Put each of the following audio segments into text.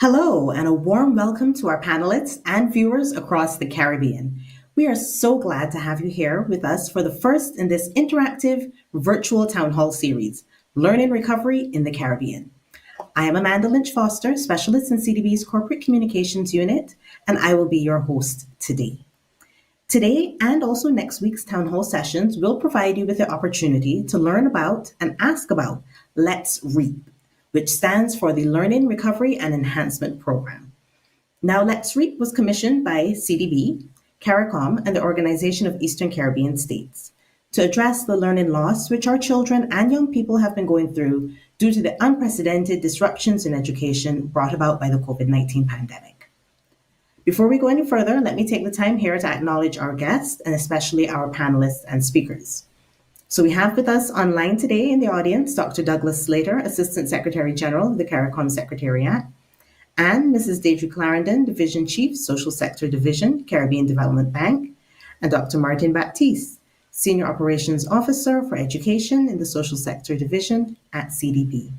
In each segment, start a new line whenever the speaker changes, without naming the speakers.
Hello, and a warm welcome to our panelists and viewers across the Caribbean. We are so glad to have you here with us for the first in this interactive virtual town hall series, Learn and Recovery in the Caribbean. I am Amanda Lynch Foster, specialist in CDB's Corporate Communications Unit, and I will be your host today. Today and also next week's town hall sessions will provide you with the opportunity to learn about and ask about Let's REAP, which stands for the Learning, Recovery, and Enhancement Program. Now, Let's REAP was commissioned by CDB, CARICOM, and the Organization of Eastern Caribbean States to address the learning loss which our children and young people have been going through due to the unprecedented disruptions in education brought about by the COVID-19 pandemic. Before we go any further, let me take the time here to acknowledge our guests and especially our panelists and speakers. So we have with us online today in the audience Dr. Douglas Slater, Assistant Secretary General of the CARICOM Secretariat, and Mrs. Deidre Clarendon, Division Chief, Social Sector Division, Caribbean Development Bank, and Dr. Martin Baptiste, Senior Operations Officer for Education in the Social Sector Division at CDB.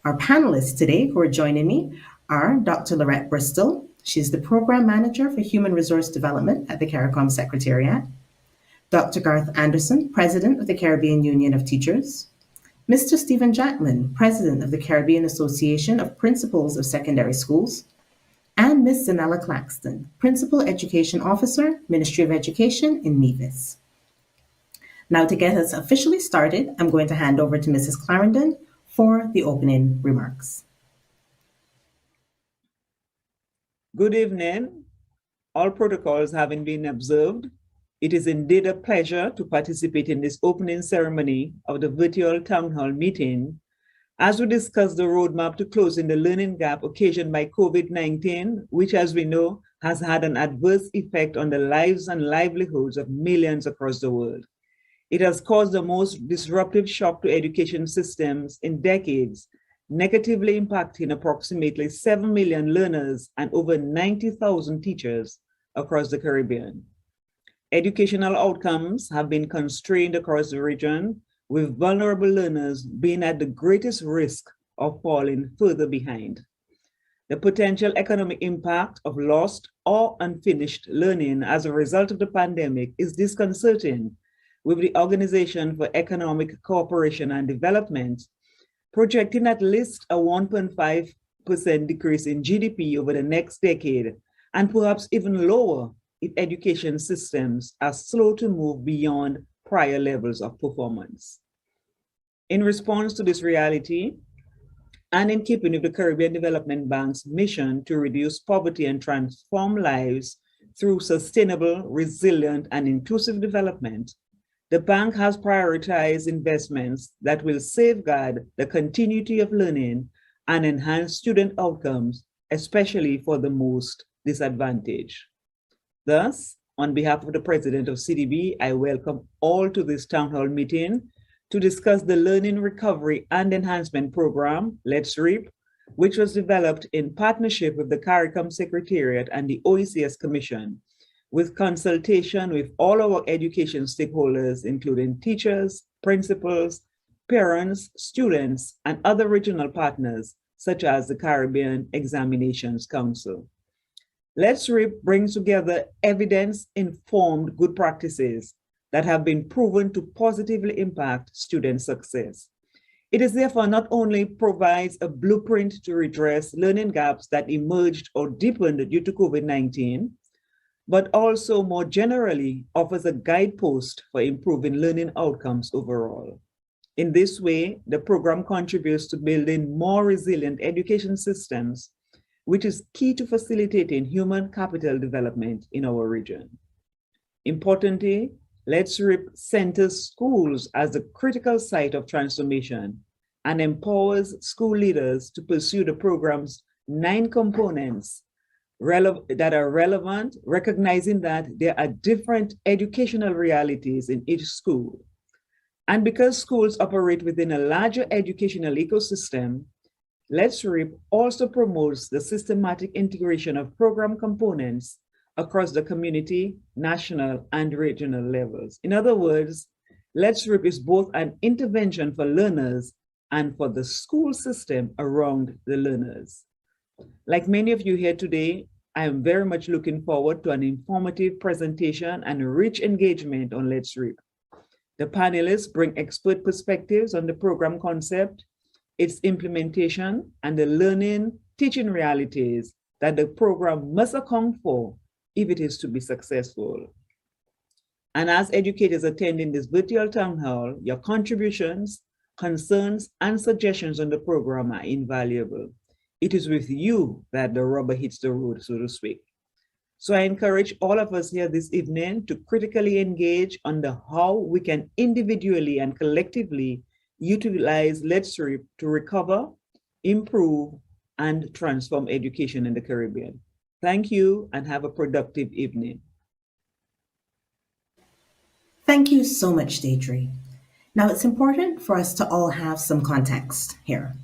Our panelists today who are joining me are Dr. Lorette Bristol. She's the Program Manager for Human Resource Development at the CARICOM Secretariat. Dr. Garth Anderson, President of the Caribbean Union of Teachers. Mr. Stephen Jackman, President of the Caribbean Association of Principals of Secondary Schools. And Ms. Zanella Claxton, Principal Education Officer, Ministry of Education in Nevis. Now, to get us officially started, I'm going to hand over to Mrs. Clarendon for the opening remarks.
Good evening. All protocols having been observed, it is indeed a pleasure to participate in this opening ceremony of the virtual town hall meeting as we discuss the roadmap to closing the learning gap occasioned by COVID-19, which, as we know, has had an adverse effect on the lives and livelihoods of millions across the world. It has caused the most disruptive shock to education systems in decades, negatively impacting approximately 7 million learners and over 90,000 teachers across the Caribbean. Educational outcomes have been constrained across the region, with vulnerable learners being at the greatest risk of falling further behind. The potential economic impact of lost or unfinished learning as a result of the pandemic is disconcerting, with the Organization for Economic Cooperation and Development projecting at least a 1.5% decrease in GDP over the next decade, and perhaps even lower if education systems are slow to move beyond prior levels of performance. In response to this reality, and in keeping with the Caribbean Development Bank's mission to reduce poverty and transform lives through sustainable, resilient, and inclusive development, the bank has prioritized investments that will safeguard the continuity of learning and enhance student outcomes, especially for the most disadvantaged. Thus, on behalf of the President of CDB, I welcome all to this town hall meeting to discuss the Learning, Recovery, and Enhancement Program, Let's REAP, which was developed in partnership with the CARICOM Secretariat and the OECS Commission, with consultation with all our education stakeholders, including teachers, principals, parents, students, and other regional partners, such as the Caribbean Examinations Council. Let's REAP brings together evidence-informed good practices that have been proven to positively impact student success. It is therefore not only provides a blueprint to redress learning gaps that emerged or deepened due to COVID-19, but also more generally offers a guidepost for improving learning outcomes overall. In this way, the program contributes to building more resilient education systems, which is key to facilitating human capital development in our region. Importantly, Let's REAP centers schools as the critical site of transformation and empowers school leaders to pursue the program's 9 components that are relevant, recognizing that there are different educational realities in each school. And because schools operate within a larger educational ecosystem, Let's REAP also promotes the systematic integration of program components across the community, national, and regional levels. In other words, Let's REAP is both an intervention for learners and for the school system around the learners. Like many of you here today, I am very much looking forward to an informative presentation and rich engagement on Let's Read. The panelists bring expert perspectives on the program concept, its implementation, and the learning teaching realities that the program must account for if it is to be successful. And as educators attending this virtual town hall, your contributions, concerns, and suggestions on the program are invaluable. It is with you that the rubber hits the road, so to speak. So I encourage all of us here this evening to critically engage on the how we can individually and collectively utilize Let's Reap to recover, improve, and transform education in the Caribbean. Thank you and have a productive evening.
Thank you so much, Deidre. Now, it's important for us to all have some context here.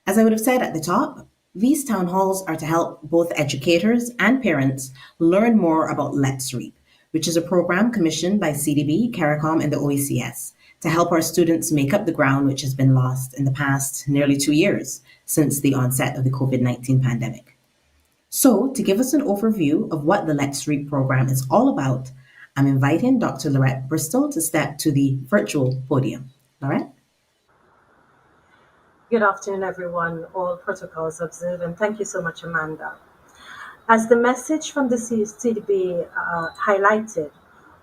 As I would have said at the top, these town halls are to help both educators and parents learn more about Let's Reap, which is a program commissioned by CDB, CARICOM, and the OECS to help our students make up the ground which has been lost in the past nearly 2 years since the onset of the COVID-19 pandemic. So, to give us an overview of what the Let's Read program is all about, I'm inviting Dr. Lorette Bristol to step to the virtual podium. Lorette?
Good afternoon, everyone. All protocols observed, and thank you so much, Amanda. As the message from the CDB highlighted,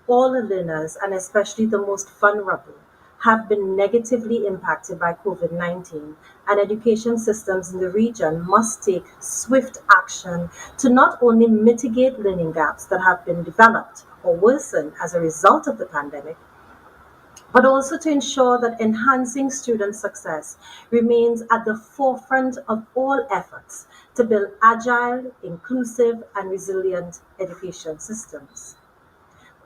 all the learners, and especially the most vulnerable, have been negatively impacted by COVID-19, and education systems in the region must take swift action to not only mitigate learning gaps that have been developed or worsened as a result of the pandemic, but also to ensure that enhancing student success remains at the forefront of all efforts to build agile, inclusive, and resilient education systems.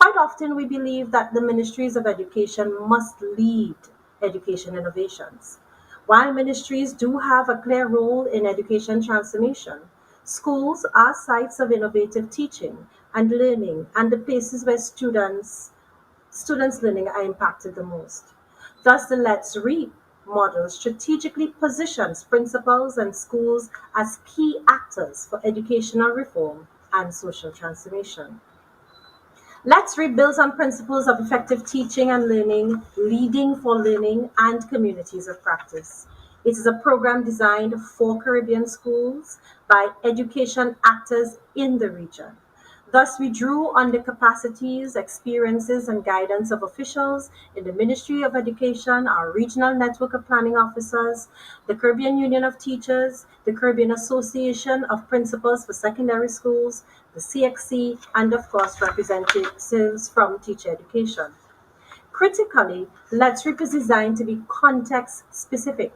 Quite often, we believe that the ministries of education must lead education innovations. While ministries do have a clear role in education transformation, schools are sites of innovative teaching and learning and the places where students' learning are impacted the most. Thus, the Let's Read model strategically positions principals and schools as key actors for educational reform and social transformation. Let's Read builds on principles of effective teaching and learning, leading for learning, and communities of practice. It is a program designed for Caribbean schools by education actors in the region. Thus, we drew on the capacities, experiences, and guidance of officials in the Ministry of Education, our regional network of planning officers, the Caribbean Union of Teachers, the Caribbean Association of Principals for Secondary Schools, the CXC, and of course, representatives from teacher education. Critically, Let's Reap is designed to be context specific,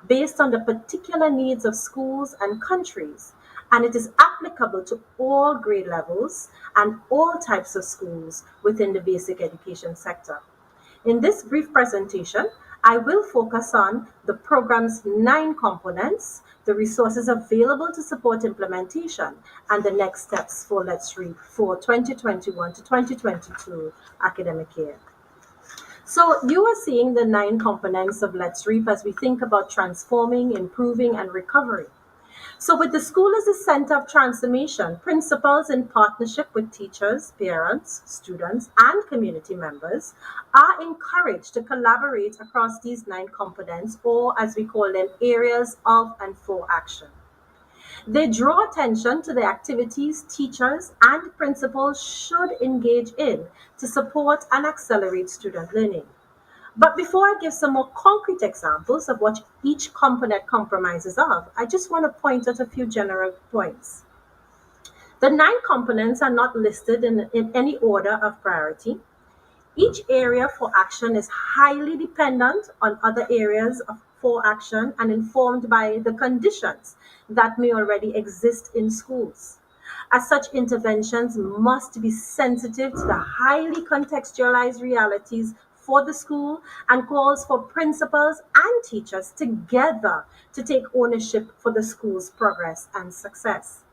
based on the particular needs of schools and countries, and it is applicable to all grade levels and all types of schools within the basic education sector. In this brief presentation, I will focus on the program's 9 components, the resources available to support implementation, and the next steps for Let's Read for 2021 to 2022 academic year. So you are seeing the 9 components of Let's Reap as we think about transforming, improving, and recovery. So with the school as a center of transformation, principals in partnership with teachers, parents, students, and community members are encouraged to collaborate across these 9 components, or as we call them, areas of and for action. They draw attention to the activities teachers and principals should engage in to support and accelerate student learning. But before I give some more concrete examples of what each component compromises of, I just want to point out a few general points. The 9 components are not listed in any order of priority. Each area for action is highly dependent on other areas for action and informed by the conditions that may already exist in schools. As such, interventions must be sensitive to the highly contextualized realities for the school and calls for principals and teachers together to take ownership for the school's progress and success.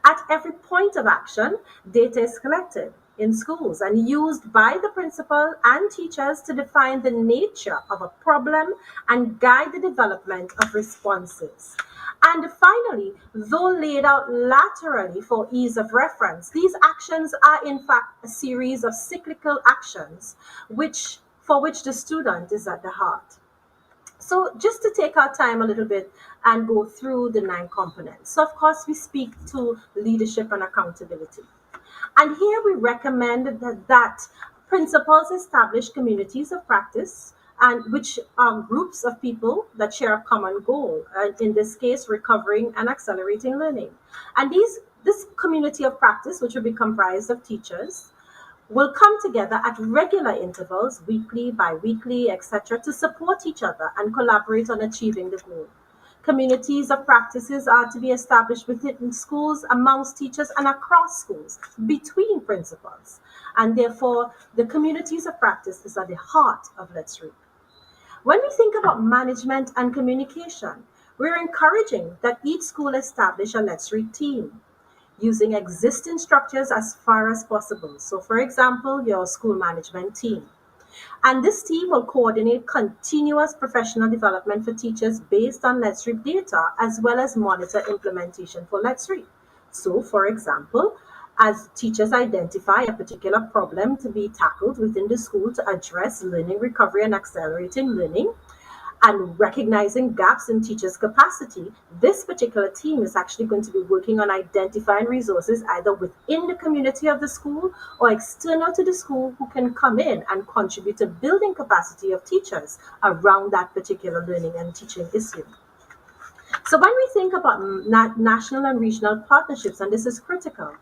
At every point of action, data is collected in schools and used by the principal and teachers to define the nature of a problem and guide the development of responses. And finally, though laid out laterally for ease of reference, these actions are in fact a series of cyclical actions for which the student is at the heart. So just to take our time a little bit and go through the 9 components. So of course we speak to leadership and accountability. And here we recommend that principals establish communities of practice and which are groups of people that share a common goal, in this case, recovering and accelerating learning. And this community of practice, which will be comprised of teachers, will come together at regular intervals, weekly, bi-weekly, etc., to support each other and collaborate on achieving the goal. Communities of practices are to be established within schools, amongst teachers, and across schools, between principals. And therefore, the communities of practice is at the heart of Let's Read. When we think about management and communication, we're encouraging that each school establish a Let's Read team using existing structures as far as possible. So, for example, your school management team. And this team will coordinate continuous professional development for teachers based on Let's Read data, as well as monitor implementation for Let's Read. So, for example, as teachers identify a particular problem to be tackled within the school to address learning recovery and accelerating learning, and recognizing gaps in teachers' capacity, this particular team is actually going to be working on identifying resources either within the community of the school or external to the school who can come in and contribute to building capacity of teachers around that particular learning and teaching issue. So when we think about national and regional partnerships, and this is critical,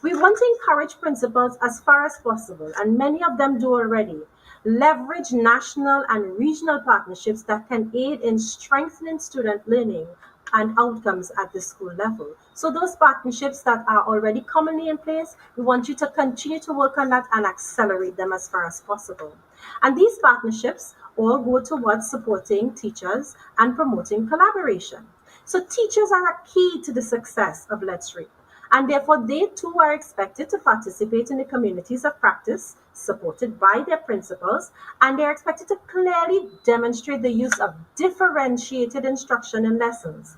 we want to encourage principals as far as possible, and many of them do already, leverage national and regional partnerships that can aid in strengthening student learning and outcomes at the school level. So those partnerships that are already commonly in place, we want you to continue to work on that and accelerate them as far as possible. And these partnerships all go towards supporting teachers and promoting collaboration. So teachers are a key to the success of Let's Read, and therefore they too are expected to participate in the communities of practice supported by their principals, and they're expected to clearly demonstrate the use of differentiated instruction in lessons,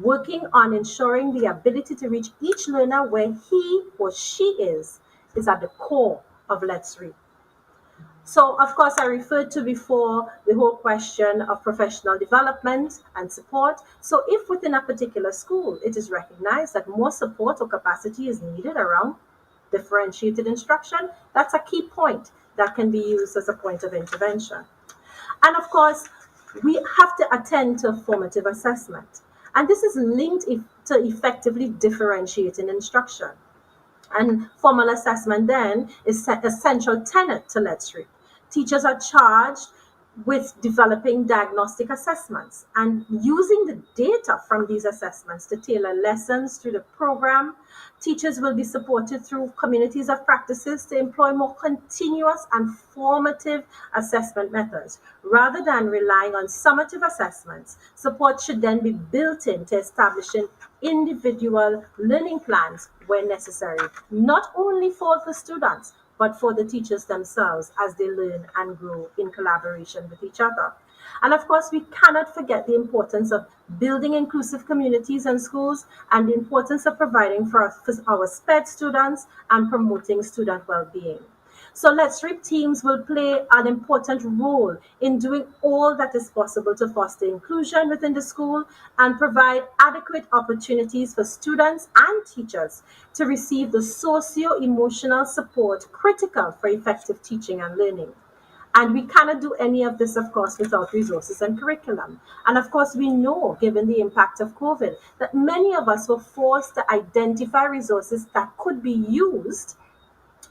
working on ensuring the ability to reach each learner where he or she is at the core of Let's Read. So, of course, I referred to before the whole question of professional development and support. So, if within a particular school it is recognized that more support or capacity is needed around differentiated instruction, that's a key point that can be used as a point of intervention. And of course, we have to attend to formative assessment. And this is linked to effectively differentiating instruction. And formal assessment then is a central tenet to Let's Read. Teachers are charged with developing diagnostic assessments and using the data from these assessments to tailor lessons through the program. Teachers will be supported through communities of practices to employ more continuous and formative assessment methods. Rather than relying on summative assessments, support should then be built in to establishing individual learning plans when necessary, not only for the students, but for the teachers themselves as they learn and grow in collaboration with each other. And of course, we cannot forget the importance of building inclusive communities and schools, and the importance of providing for our SPED students and promoting student well-being. So Let's Read teams will play an important role in doing all that is possible to foster inclusion within the school and provide adequate opportunities for students and teachers to receive the socio-emotional support critical for effective teaching and learning. And we cannot do any of this, of course, without resources and curriculum. And of course, we know, given the impact of COVID, that many of us were forced to identify resources that could be used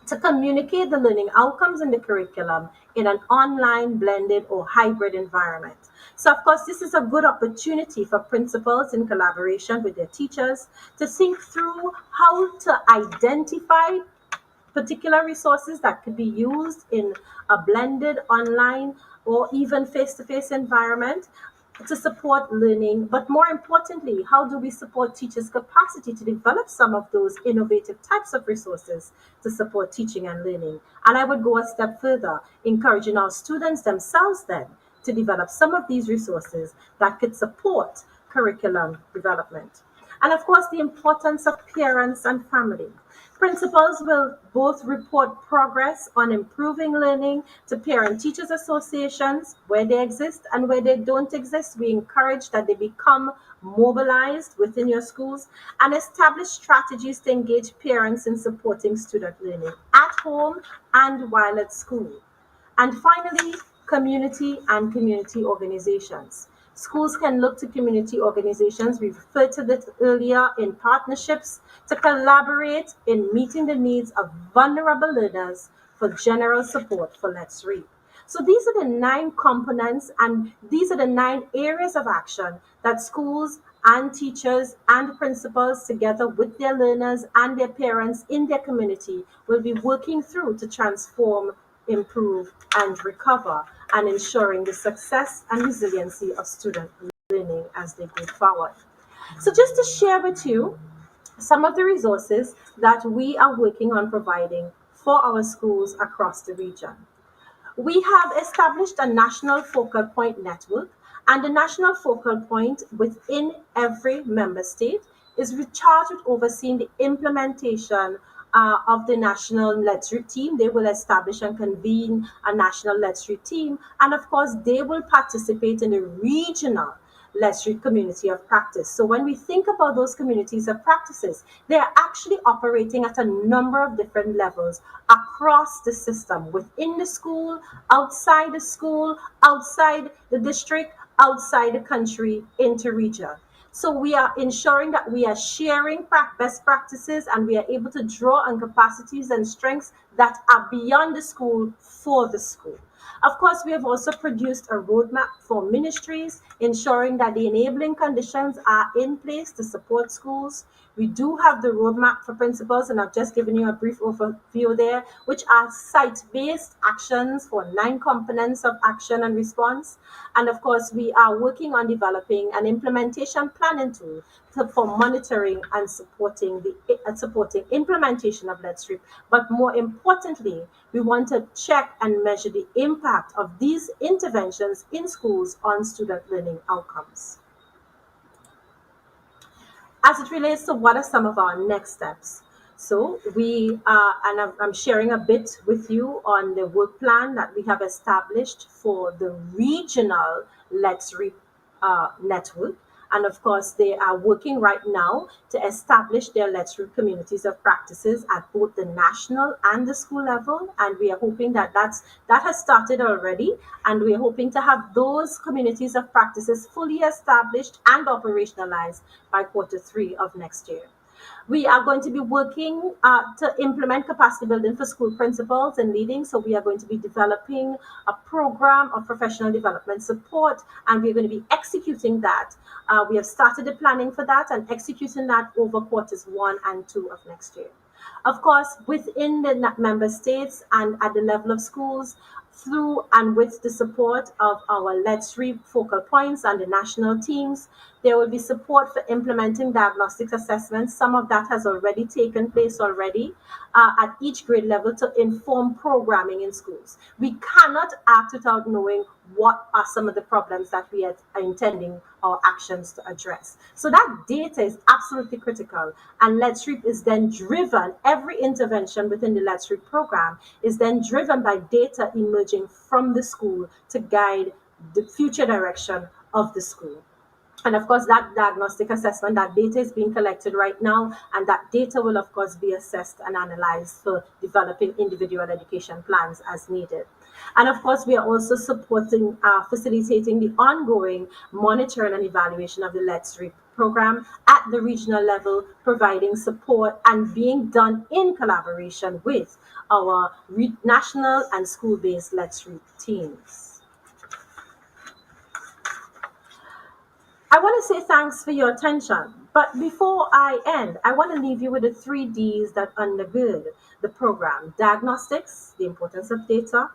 to communicate the learning outcomes in the curriculum in an online, blended, or hybrid environment. So, of course, this is a good opportunity for principals in collaboration with their teachers to think through how to identify particular resources that could be used in a blended online or even face-to-face environment to support learning, but more importantly, how do we support teachers' capacity to develop some of those innovative types of resources to support teaching and learning? And I would go a step further, encouraging our students themselves then to develop some of these resources that could support curriculum development. And of course, the importance of parents and family. Principals will both report progress on improving learning to parent teachers associations where they exist and where they don't exist. We encourage that they become mobilized within your schools and establish strategies to engage parents in supporting student learning at home and while at school. And finally, community and community organizations. Schools can look to community organizations, we referred to this earlier, in partnerships to collaborate in meeting the needs of vulnerable learners for general support for Let's Read. So these are the 9 components and these are the 9 areas of action that schools and teachers and principals together with their learners and their parents in their community will be working through to transform, improve, and recover, and ensuring the success and resiliency of student learning as they go forward. So just to share with you some of the resources that we are working on providing for our schools across the region. We have established a national focal point network, and the national focal point within every member state is charged with overseeing the implementation of the national Let's Read team. They will establish and convene a national Let's Read team, and of course, they will participate in the regional Let's Read community of practice. So when we think about those communities of practices, they are actually operating at a number of different levels across the system, within the school, outside the school, outside the district, outside the country, inter-region. So we are ensuring that we are sharing best practices and we are able to draw on capacities and strengths that are beyond the school for the school. Of course, we have also produced a roadmap for ministries, ensuring that the enabling conditions are in place to support schools. We do have the roadmap for principals, and I've just given you a brief overview there, which are site-based actions for 9 components of action and response. And of course, we are working on developing an implementation planning tool for monitoring and supporting supporting implementation of Let's Read. But more importantly, we want to check and measure the impact of these interventions in schools on student learning outcomes. As it relates to what are some of our next steps. So I'm sharing a bit with you on the work plan that we have established for the regional Let's Read network. And of course, they are working right now to establish their Let's Read communities of practices at both the national and the school level. And we are hoping that that has started already. And we are hoping to have those communities of practices fully established and operationalized by Q3 of next year. We are going to be working to implement capacity building for school principals and leading. So we are going to be developing a program of professional development support, and we're going to be executing that. We have started the planning for that and executing that over Q1 and 2 of next year. Of course, within the member states and at the level of schools, through and with the support of our Let's Read focal points and the national teams, there will be support for implementing diagnostic assessments. Some of that has already taken place already at each grade level to inform programming in schools. We cannot act without knowing what are some of the problems that we are intending our actions to address. So that data is absolutely critical, and Let's Read is then driven, every intervention within the Let's Read program is then driven by data emerging from the school to guide the future direction of the school. And of course, that diagnostic assessment, that data is being collected right now, and that data will, of course, be assessed and analyzed for developing individual education plans as needed. And of course, we are also supporting, facilitating the ongoing monitoring and evaluation of the Let's Read program at the regional level, providing support and being done in collaboration with our national and school-based Let's Read teams. I want to say thanks for your attention, but before I end, I want to leave you with the 3 Ds that undergird the program: diagnostics, the importance of data;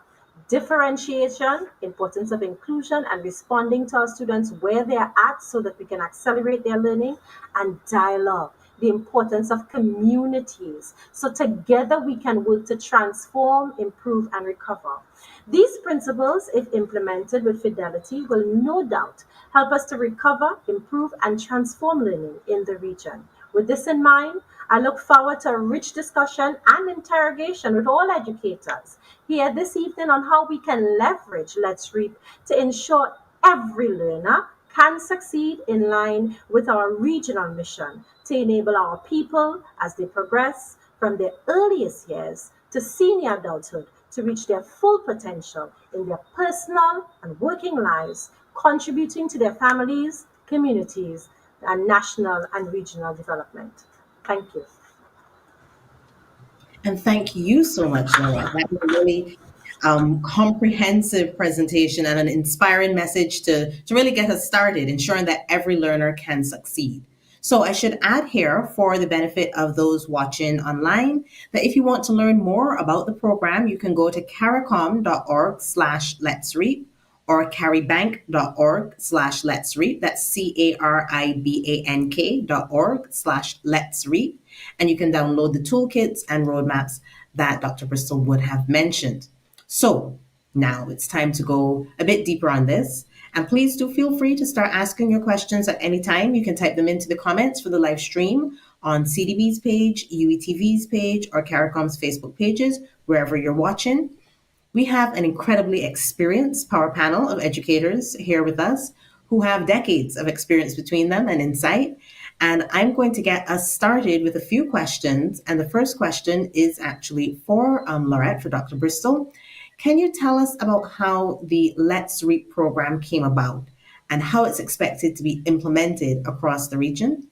differentiation, importance of inclusion and responding to our students where they are at so that we can accelerate their learning; and dialogue, the importance of communities. So together we can work to transform, improve, and recover. These principles, if implemented with fidelity, will no doubt help us to recover, improve, and transform learning in the region. With this in mind, I look forward to a rich discussion and interrogation with all educators here this evening on how we can leverage Let's Reap to ensure every learner can succeed in line with our regional mission to enable our people as they progress from their earliest years to senior adulthood to reach their full potential in their personal and working lives, contributing to their families, communities, and national and regional development. Thank you.
And thank you so much, Laura. That was a really comprehensive presentation and an inspiring message to really get us started, ensuring that every learner can succeed. So I should add here, for the benefit of those watching online, that if you want to learn more about the program, you can go to caricom.org/let's reap or caribank.org/let's reap. That's caribank.org/let's reap. And you can download the toolkits and roadmaps that Dr. Bristol would have mentioned. So now it's time to go a bit deeper on this. And please do feel free to start asking your questions at any time. You can type them into the comments for the live stream on CDB's page, UETV's page, or CARICOM's Facebook pages, wherever you're watching. We have an incredibly experienced power panel of educators here with us who have decades of experience between them and insight. And I'm going to get us started with a few questions. And the first question is actually for Laurette, for Dr. Bristol. Can you tell us about how the Let's Reap program came about and how it's expected to be implemented across the region?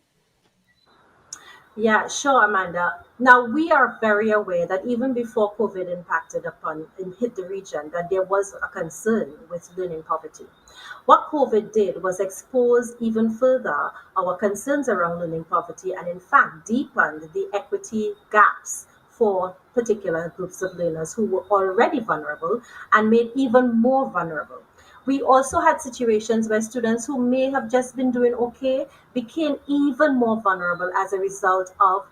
Yeah, sure, Amanda. Now we are very aware that even before COVID impacted upon and hit the region, that there was a concern with learning poverty. What COVID did was expose even further our concerns around learning poverty and in fact deepened the equity gaps for particular groups of learners who were already vulnerable and made even more vulnerable. We also had situations where students who may have just been doing okay became even more vulnerable as a result of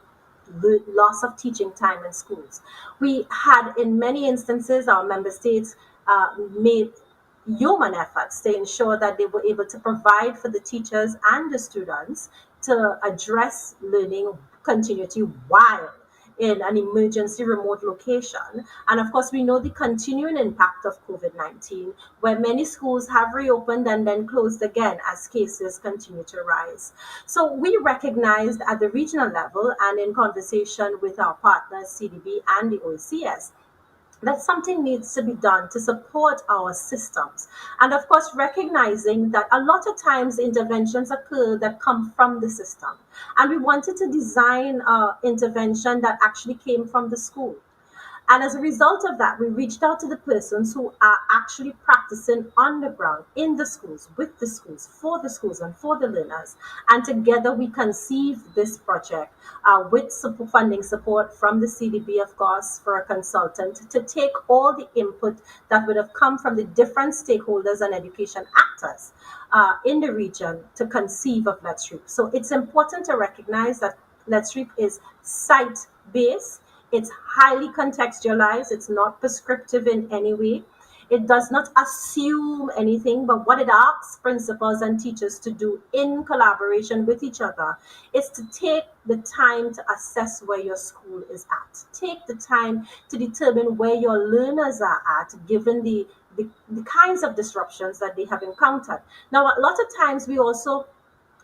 the loss of teaching time in schools. We had, in many instances, our member states made human efforts to ensure that they were able to provide for the teachers and the students to address learning continuity while in an emergency remote location. And of course, we know the continuing impact of COVID 19, where many schools have reopened and then closed again as cases continue to rise. So we recognized at the regional level and in conversation with our partners, CDB and the OECS, that something needs to be done to support our systems. And of course, recognizing that a lot of times interventions occur that come from the system. And we wanted to design an intervention that actually came from the school. And as a result of that, we reached out to the persons who are actually practicing on the ground in the schools, with the schools, and for the learners. And together we conceived this project with funding support from the CDB, of course, for a consultant to take all the input that would have come from the different stakeholders and education actors in the region to conceive of Let's Reap. So it's important to recognize that Let's Reap is site based. It's highly contextualized. It's not prescriptive in any way. It does not assume anything, but what it asks principals and teachers to do in collaboration with each other is to take the time to assess where your school is at. Take the time to determine where your learners are at, given the kinds of disruptions that they have encountered. Now, a lot of times we also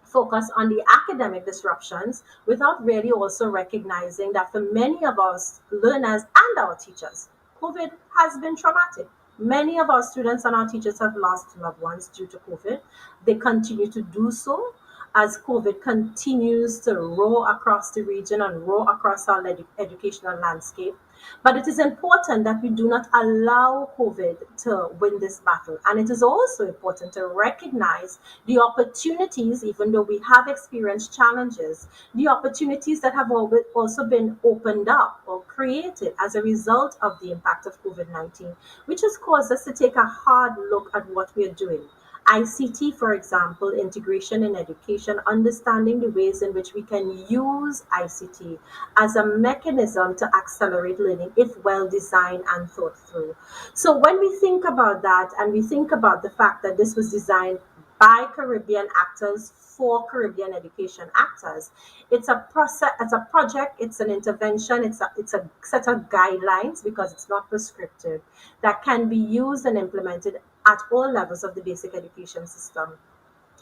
focus on the academic disruptions without really also recognizing that for many of our learners and our teachers, COVID has been traumatic. Many of our students and our teachers have lost loved ones due to COVID. They continue to do so as COVID continues to roar across the region and roar across our educational landscape. But it is important that we do not allow COVID to win this battle. And it is also important to recognize the opportunities, even though we have experienced challenges, the opportunities that have also been opened up or created as a result of the impact of COVID 19, which has caused us to take a hard look at what we are doing ICT, for example, integration in education, understanding the ways in which we can use ICT as a mechanism to accelerate learning if well designed and thought through. So when we think about that and we think about the fact that this was designed by Caribbean actors for Caribbean education actors, it's a process, it's a project, it's an intervention, it's a set of guidelines because it's not prescriptive that can be used and implemented at all levels of the basic education system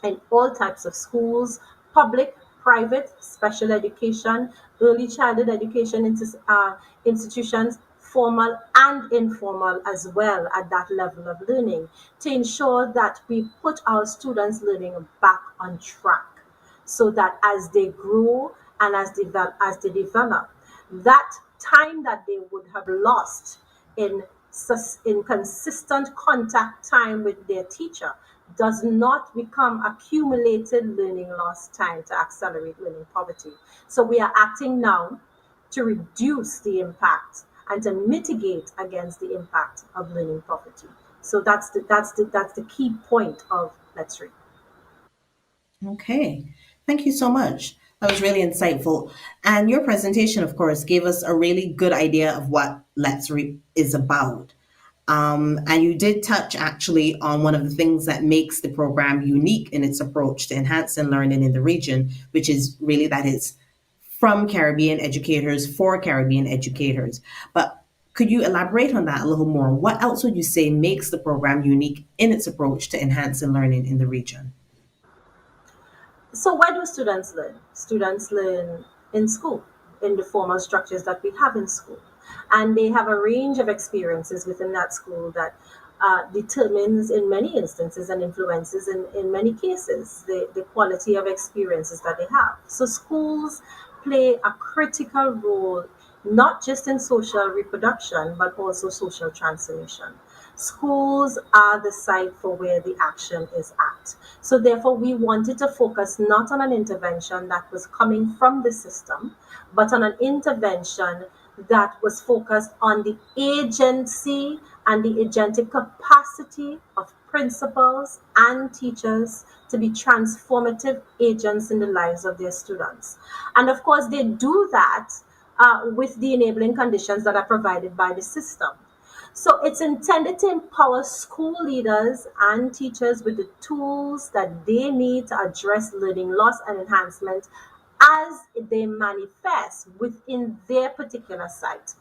in all types of schools, public, private, special education, early childhood education institutions, formal and informal as well at that level of learning to ensure that we put our students' learning back on track so that as they grow and as they develop, that time that they would have lost in in consistent contact time with their teacher does not become accumulated learning loss time to accelerate learning poverty. So we are acting now to reduce the impact and to mitigate against the impact of learning poverty. So that's the key point of Let's Read.
Okay, thank you so much. That was really insightful. And your presentation, of course, gave us a really good idea of what Let's Reap is about. And you did touch actually on one of the things that makes the program unique in its approach to enhancing learning in the region, which is really that it's from Caribbean educators for Caribbean educators. But could you elaborate on that a little more? What else would you say makes the program unique in its approach to enhancing learning in the region?
So where do students learn? Students learn in school, in the formal structures that we have in school. And they have a range of experiences within that school that determines in many instances and influences in many cases the quality of experiences that they have. So schools play a critical role not just in social reproduction but also social transformation. Schools are the site for where the action is at. So, therefore, we wanted to focus not on an intervention that was coming from the system, but on an intervention that was focused on the agency and the agentic capacity of principals and teachers to be transformative agents in the lives of their students. And of course, they do that with the enabling conditions that are provided by the system. So it's intended to empower school leaders and teachers with the tools that they need to address learning loss and enhancement as they manifest within their particular site.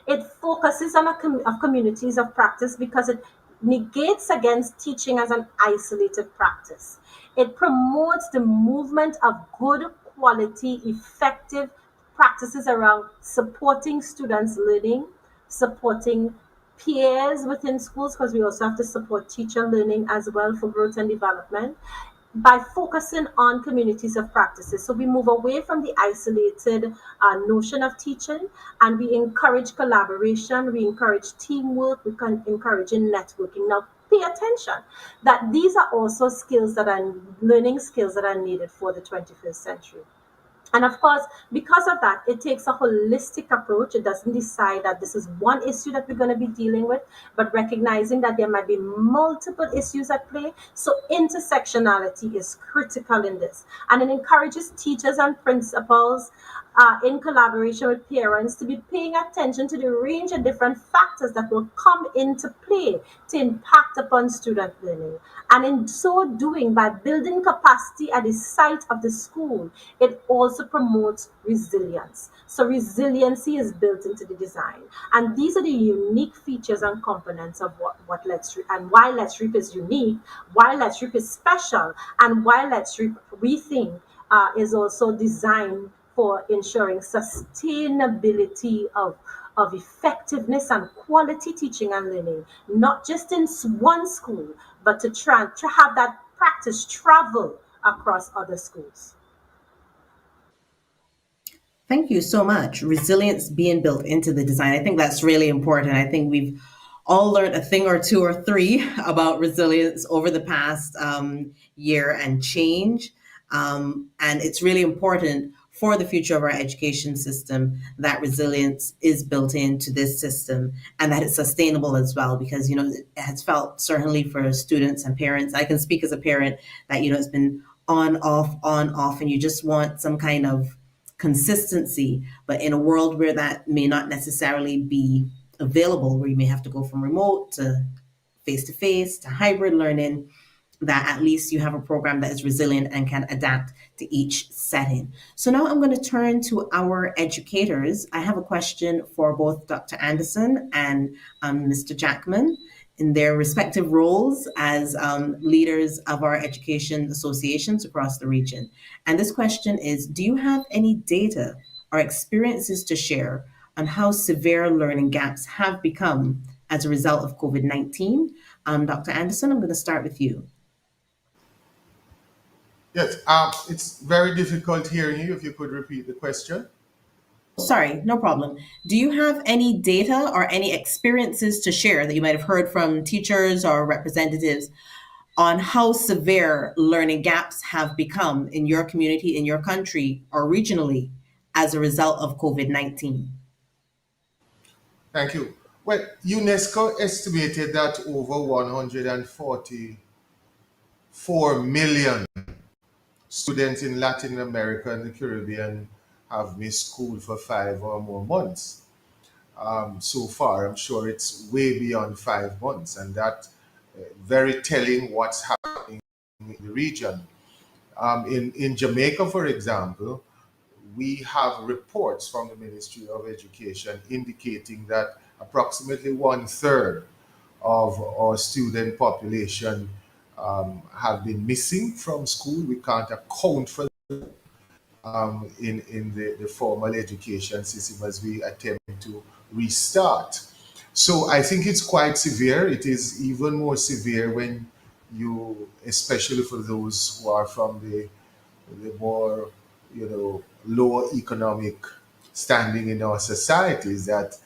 It focuses on of communities of practice because it negates against teaching as an isolated practice. It promotes the movement of good quality, effective practices around supporting students' learning, supporting peers within schools, because we also have to support teacher learning as well for growth and development by focusing on communities of practices. So we move away from the isolated notion of teaching and we encourage collaboration, we encourage teamwork, we can encourage networking. Now, pay attention that these are also skills that are learning skills that are needed for the 21st century. And of course, because of that, it takes a holistic approach. It doesn't decide that this is one issue that we're going to be dealing with, but recognizing that there might be multiple issues at play. So intersectionality is critical in this. And it encourages teachers and principals in collaboration with parents to be paying attention to the range of different factors that will come into play to impact upon student learning. And in so doing, by building capacity at the site of the school, it also promotes resilience. So resiliency is built into the design. And these are the unique features and components of what Let's Reap and why Let's Reap is unique, why Let's Reap is special, and why Let's Reap, we think, is also designed for ensuring sustainability of effectiveness and quality teaching and learning, not just in one school, but to have that practice travel across other schools.
Thank you so much. Resilience being built into the design. I think that's really important. I think we've all learned a thing or two or three about resilience over the past year and change. And it's really important for the future of our education system, that resilience is built into this system and that it's sustainable as well. Because, it has felt certainly for students and parents, I can speak as a parent, that, it's been on, off, and you just want some kind of consistency. But in a world where that may not necessarily be available, where you may have to go from remote to face to hybrid learning, that at least you have a program that is resilient and can adapt to each setting. So now I'm going to turn to our educators. I have a question for both Dr. Anderson and Mr. Jackman in their respective roles as leaders of our education associations across the region. And this question is, do you have any data or experiences to share on how severe learning gaps have become as a result of COVID-19? Dr. Anderson, I'm going to start with you.
Yes, it's very difficult hearing you. If you could repeat the question.
Sorry, no problem. Do you have any data or any experiences to share that you might have heard from teachers or representatives on how severe learning gaps have become in your community, in your country, or regionally as a result of COVID-19?
Thank you. Well, UNESCO estimated that over 144 million students in Latin America and the Caribbean have missed school for 5 or more months. So far, I'm sure it's way beyond 5 months, and that very telling what's happening in the region. In Jamaica, for example, we have reports from the Ministry of Education indicating that approximately one third of our student population have been missing from school. We can't account for in the formal education system as we attempt to restart. So I think it's quite severe. It is even more severe when especially for those who are from the more, lower economic standing in our societies, that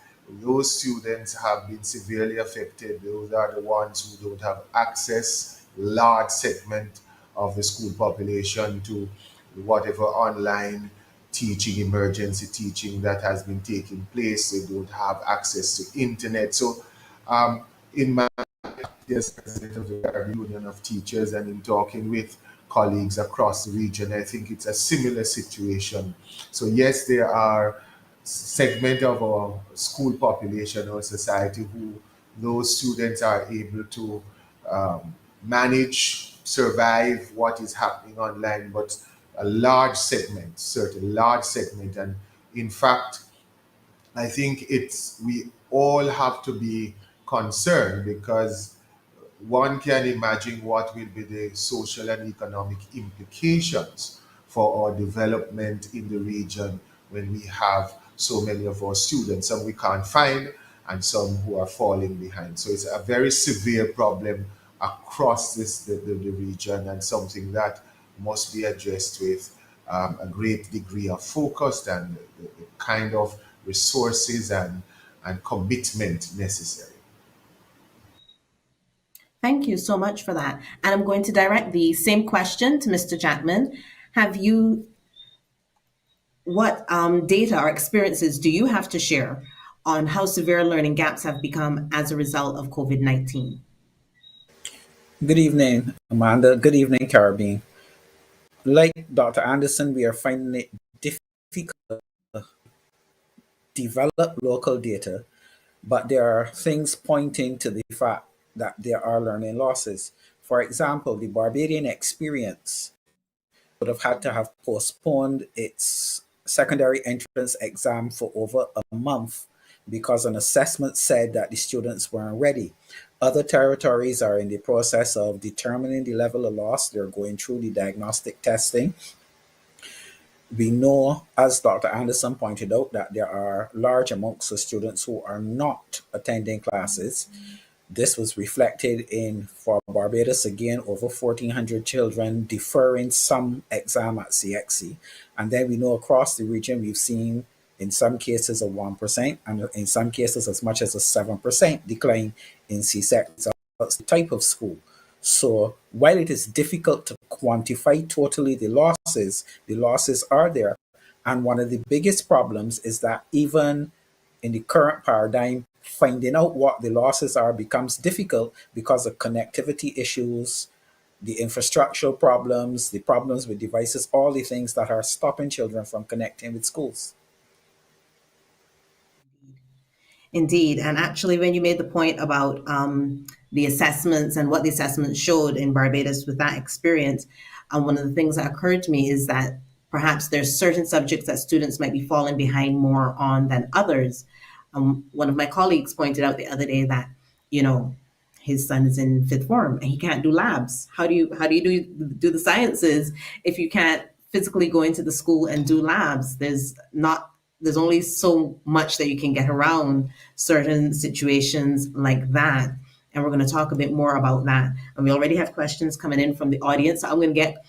those students have been severely affected. Those are the ones who don't have access, large segment of the school population, to whatever online teaching, emergency teaching that has been taking place. They don't have access to internet. So in my as president of the Caribbean Union of Teachers, and in talking with colleagues across the region, I think it's a similar situation. So yes, there are segment of our school population or society who those students are able to manage, survive what is happening online, but a large segment, certain large segment, and in fact, I think we all have to be concerned, because one can imagine what will be the social and economic implications for our development in the region when we have so many of our students, some we can't find and some who are falling behind. So it's a very severe problem across the region, and something that must be addressed with a great degree of focus and the kind of resources and commitment necessary.
Thank you so much for that. And I'm going to direct the same question to Mr. Jackman. What data or experiences do you have to share on how severe learning gaps have become as a result of COVID-19?
Good evening, Amanda. Good evening, Caribbean. Like Dr. Anderson, we are finding it difficult to develop local data, but there are things pointing to the fact that there are learning losses. For example, the Barbadian experience would have had to have postponed its secondary entrance exam for over a month because an assessment said that the students weren't ready. Other territories are in the process of determining the level of loss. They're going through the diagnostic testing. We know, as Dr. Anderson pointed out, that there are large amounts of students who are not attending classes. This was reflected in, for Barbados, again, over 1,400 children deferring some exam at CXC. And then we know across the region, we've seen in some cases a 1%, and in some cases as much as a 7% decline in CSEC. That's the type of school. So while it is difficult to quantify totally the losses are there. And one of the biggest problems is that even in the current paradigm, finding out what the losses are becomes difficult because of connectivity issues, the infrastructural problems, the problems with devices, all the things that are stopping children from connecting with schools.
Indeed. And actually, when you made the point about the assessments and what the assessments showed in Barbados with that experience, one of the things that occurred to me is that perhaps there's certain subjects that students might be falling behind more on than others. One of my colleagues pointed out the other day that, you know, his son is in fifth form and he can't do labs. How do you do the sciences if you can't physically go into the school and do labs? There's only so much that you can get around certain situations like that. And we're going to talk a bit more about that. And we already have questions coming in from the audience. So I'm going to get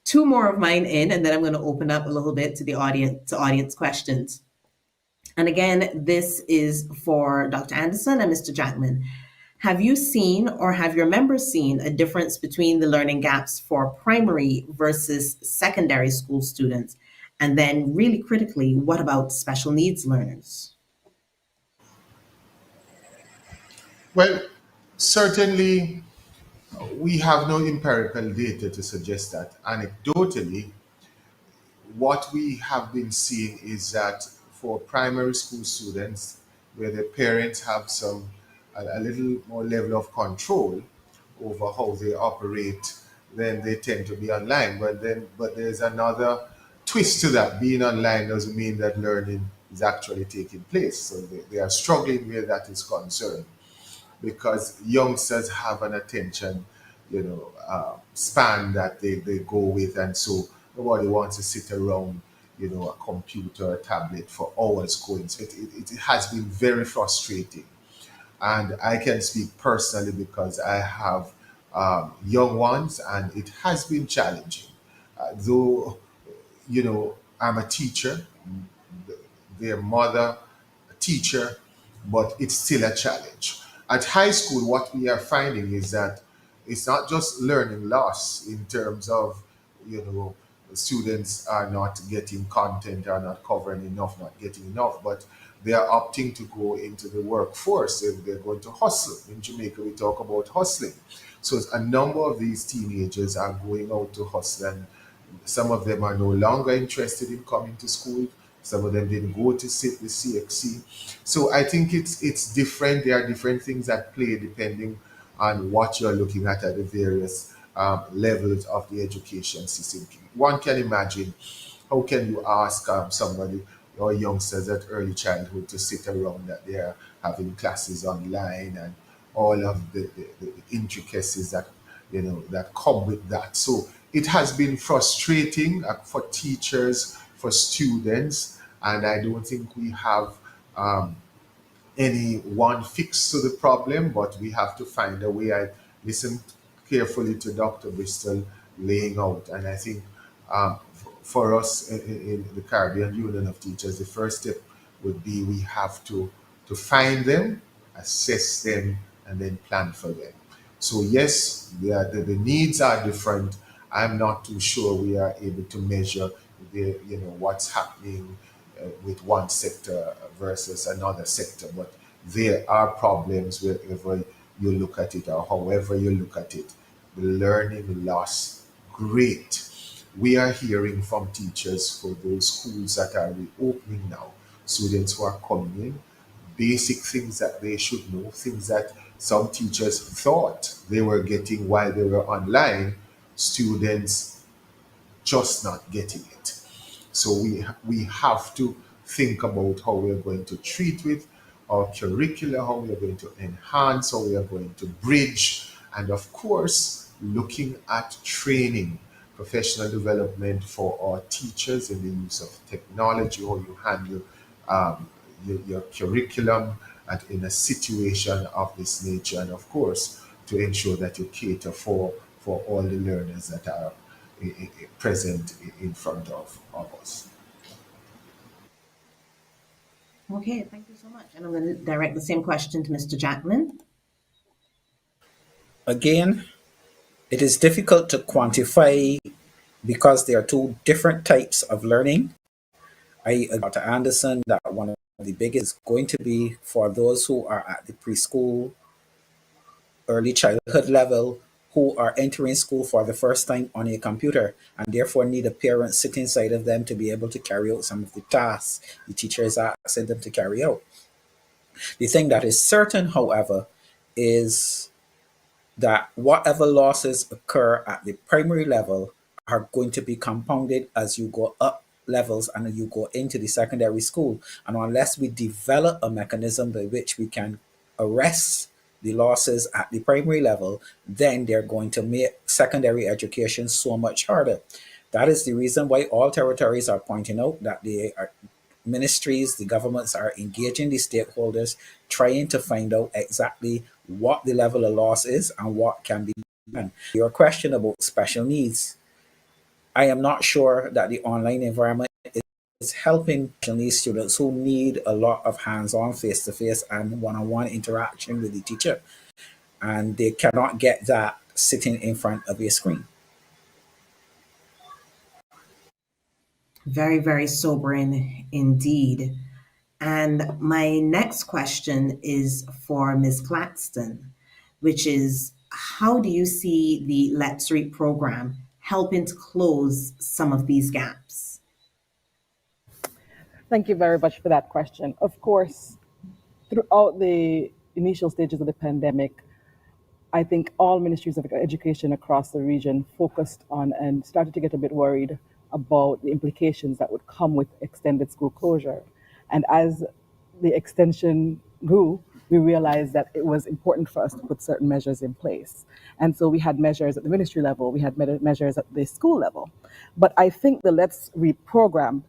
two more of mine in, and then I'm going to open up a little bit to the audience questions. And again, this is for Dr. Anderson and Mr. Jackman. Have you seen or have your members seen a difference between the learning gaps for primary versus secondary school students? And then, really critically, what about special needs learners?
Well, certainly we have no empirical data to suggest that. Anecdotally, what we have been seeing is that for primary school students, where their parents have a little more level of control over how they operate, then they tend to be online. But there's another twist to that. Being online doesn't mean that learning is actually taking place. So they are struggling where that is concerned, because youngsters have an attention, span that they go with, and so nobody wants to sit around, a computer or tablet for hours going. So it has been very frustrating, and I can speak personally because I have young ones, and it has been challenging. Though, I'm a teacher, their mother, a teacher, but it's still a challenge. At high school, what we are finding is that it's not just learning loss in terms of, students are not getting content, are not covering enough, not getting enough, but they are opting to go into the workforce. They're going to hustle. In Jamaica, we talk about hustling. So a number of these teenagers are going out to hustle, and some of them are no longer interested in coming to school. Some of them didn't go to sit the CXC. So I think it's different. There are different things at play depending on what you're looking at the various levels of the education system. One can imagine, how can you ask somebody or youngsters at early childhood to sit around that they are having classes online, and all of the intricacies that that come with that. So it has been frustrating for teachers, for students, and I don't think we have um, any one fix to the problem, but we have to find a way. I listened carefully to Dr. Bristol laying out, and I think for us in the Caribbean Union of Teachers, the first step would be we have to find them, assess them, and then plan for them. So yes, the needs are different. I'm not too sure we are able to measure what's happening with one sector versus another sector, but there are problems wherever you look at it or however you look at it. The learning loss, great. We are hearing from teachers for those schools that are reopening now, students who are coming in, basic things that they should know, things that some teachers thought they were getting while they were online, students just not getting it. So we have to think about how we're going to treat with our curricula, how we are going to enhance, how we are going to bridge, and of course, looking at training, professional development for our teachers in the use of technology, how you handle your curriculum in a situation of this nature, and of course, to ensure that you cater for all the learners that are present in front of us.
Okay, thank you so much. And I'm going to direct the same question to Mr. Jackman.
Again, it is difficult to quantify because there are two different types of learning. I agree with Dr. Anderson that one of the biggest is going to be for those who are at the preschool, early childhood level, who are entering school for the first time on a computer and therefore need a parent sitting inside of them to be able to carry out some of the tasks the teacher is asking them to carry out. The thing that is certain, however, is that whatever losses occur at the primary level are going to be compounded as you go up levels and you go into the secondary school. And unless we develop a mechanism by which we can arrest the losses at the primary level, then they're going to make secondary education so much harder. That is the reason why all territories are pointing out that they are ministries, the governments are engaging the stakeholders, trying to find out exactly what the level of loss is and what can be done. Your question about special needs, I am not sure that the online environment is helping special needs students who need a lot of hands-on, face-to-face, and one-on-one interaction with the teacher, and they cannot get that sitting in front of a screen.
Very, very sobering indeed. And my next question is for Ms. Claxton, which is how do you see the Let's Read program helping to close some of these gaps?
Thank you very much for that question. Of course, throughout the initial stages of the pandemic, I think all ministries of education across the region focused on and started to get a bit worried about the implications that would come with extended school closure. And as the extension grew, we realized that it was important for us to put certain measures in place. And so we had measures at the ministry level, we had measures at the school level. But I think the Let's Read program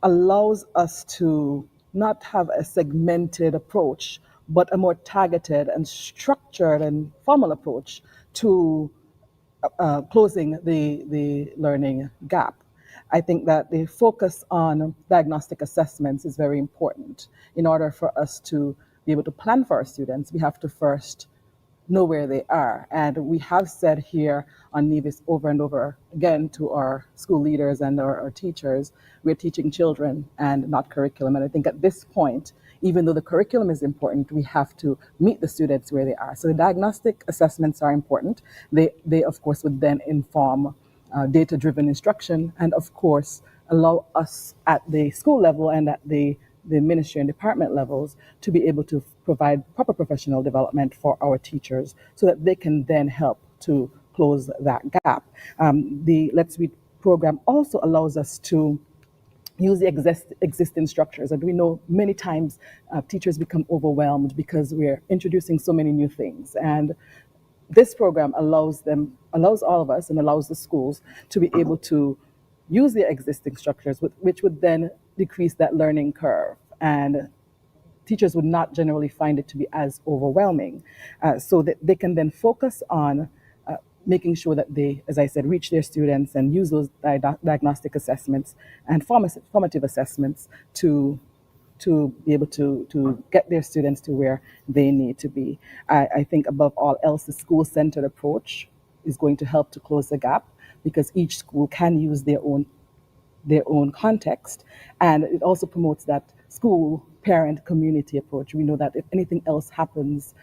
allows us to not have a segmented approach, but a more targeted and structured and formal approach to closing the learning gap. I think that the focus on diagnostic assessments is very important. In order for us to be able to plan for our students, we have to first know where they are. And we have said here on Nevis over and over again to our school leaders and our teachers, we're teaching children and not curriculum. And I think at this point, even though the curriculum is important, we have to meet the students where they are. So the diagnostic assessments are important. They of course, would then inform data-driven instruction and, of course, allow us at the school level and at the ministry and department levels to be able to provide proper professional development for our teachers so that they can then help to close that gap. The Let's Read program also allows us to use the existing structures. And we know many times teachers become overwhelmed because we're introducing so many new things. And this program allows all of us and allows the schools to be able to use the existing structures, which would then decrease that learning curve. And teachers would not generally find it to be as overwhelming, so that they can then focus on making sure that they, as I said, reach their students and use those diagnostic assessments and formative assessments to be able to get their students to where they need to be. I think above all else, the school-centered approach is going to help to close the gap because each school can use their own context. And it also promotes that school parent community approach. We know that if anything else happens,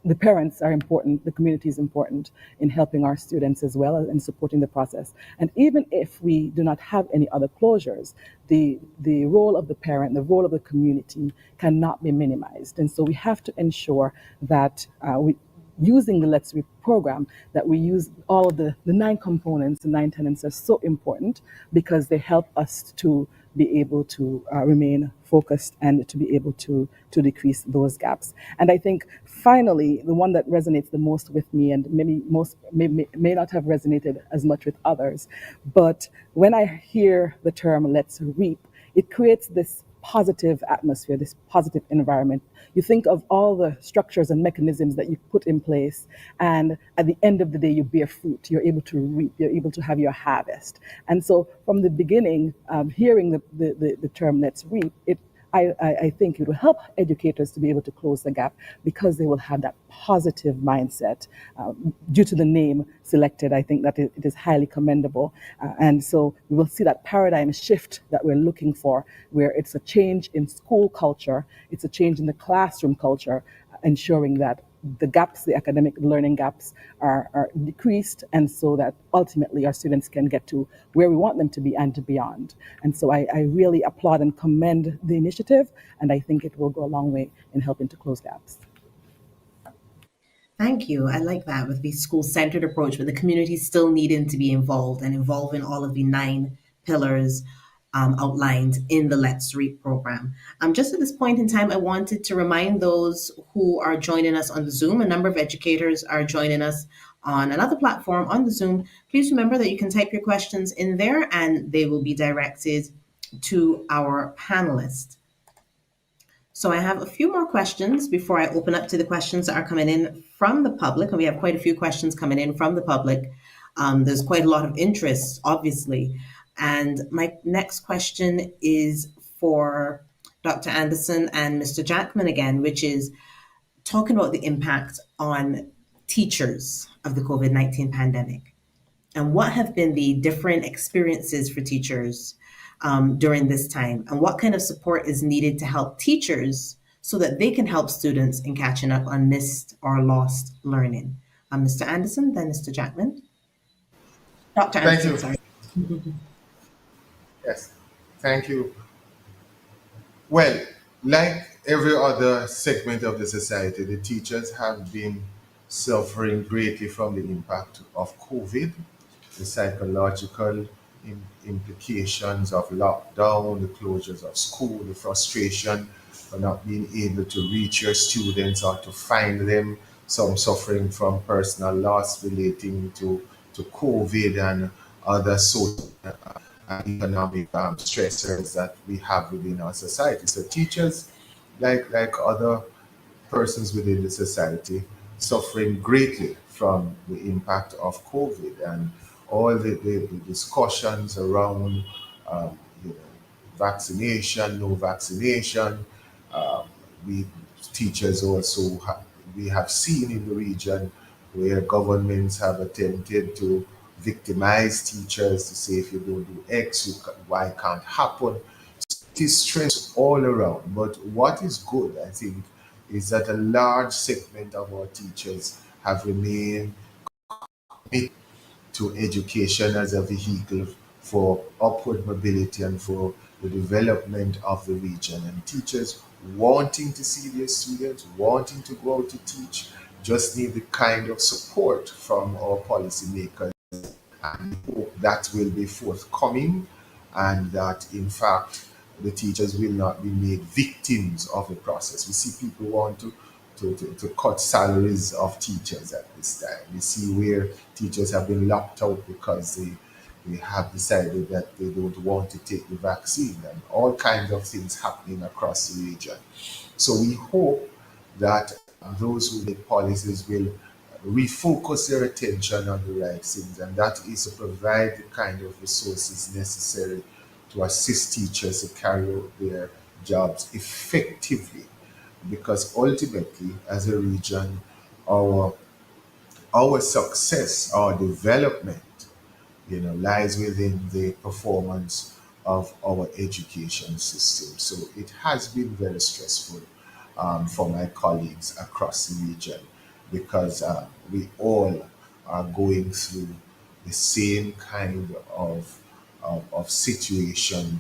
the parents are important, the community is important in helping our students as well and supporting the process. And even if we do not have any other closures, the role of the parent, the role of the community cannot be minimized. And so we have to ensure that we, using the Let's Read program, that we use all of the 9 components, the 9 tenets are so important because they help us to be able to remain focused and to be able to decrease those gaps. And I think finally, the one that resonates the most with me and maybe most may not have resonated as much with others, but when I hear the term let's reap, it creates this positive atmosphere, this positive environment. You think of all the structures and mechanisms that you put in place, and at the end of the day, you bear fruit. You're able to reap. You're able to have your harvest. And so, from the beginning, hearing the term "let's reap," it I think it will help educators to be able to close the gap because they will have that positive mindset. Due to the name selected, I think that it is highly commendable. And so we will see that paradigm shift that we're looking for, where it's a change in school culture, it's a change in the classroom culture, ensuring that the gaps, the academic learning gaps, are decreased, and so that ultimately our students can get to where we want them to be and beyond. And so I really applaud and commend the initiative, and I think it will go a long way in helping to close gaps.
Thank you. I like that with the school centered approach, but the community still needing to be involved and involving all of the nine pillars outlined in the Let's Read program. Just at this point in time, I wanted to remind those who are joining us on the Zoom. A number of educators are joining us on another platform on the Zoom. Please remember that you can type your questions in there and they will be directed to our panelists. So I have a few more questions before I open up to the questions that are coming in from the public. And we have quite a few questions coming in from the public. There's quite a lot of interest, obviously. And my next question is for Dr. Anderson and Mr. Jackman again, which is talking about the impact on teachers of the COVID-19 pandemic. And what have been the different experiences for teachers during this time? And what kind of support is needed to help teachers so that they can help students in catching up on missed or lost learning? Mr. Anderson, then Mr. Jackman. Dr.
Thank
Anderson,
you.
sorry.
Yes, thank you. Well, like every other segment of the society, the teachers have been suffering greatly from the impact of COVID, the psychological implications of lockdown, the closures of school, the frustration for not being able to reach your students or to find them, some suffering from personal loss relating to COVID and other social economic stressors that we have within our society. So teachers, like other persons within the society, suffering greatly from the impact of COVID and all the discussions around you know, vaccination, no vaccination. Um, we teachers also we have seen in the region where governments have attempted to victimize teachers to say if you don't do X, Y can't happen. It is stress all around. But what is good, I think, is that a large segment of our teachers have remained committed to education as a vehicle for upward mobility and for the development of the region. And teachers wanting to see their students, wanting to go out to teach, just need the kind of support from our policymakers. And we hope that will be forthcoming and that, in fact, the teachers will not be made victims of the process. We see people want to cut salaries of teachers at this time. We see where teachers have been locked out because they have decided that they don't want to take the vaccine and all kinds of things happening across the region. So we hope that those who make policies will refocus their attention on the right things, and that is to provide the kind of resources necessary to assist teachers to carry out their jobs effectively. Because ultimately, as a region, our our success, our development, lies within the performance of our education system. So it has been very stressful for my colleagues across the region because we all are going through the same kind of situation,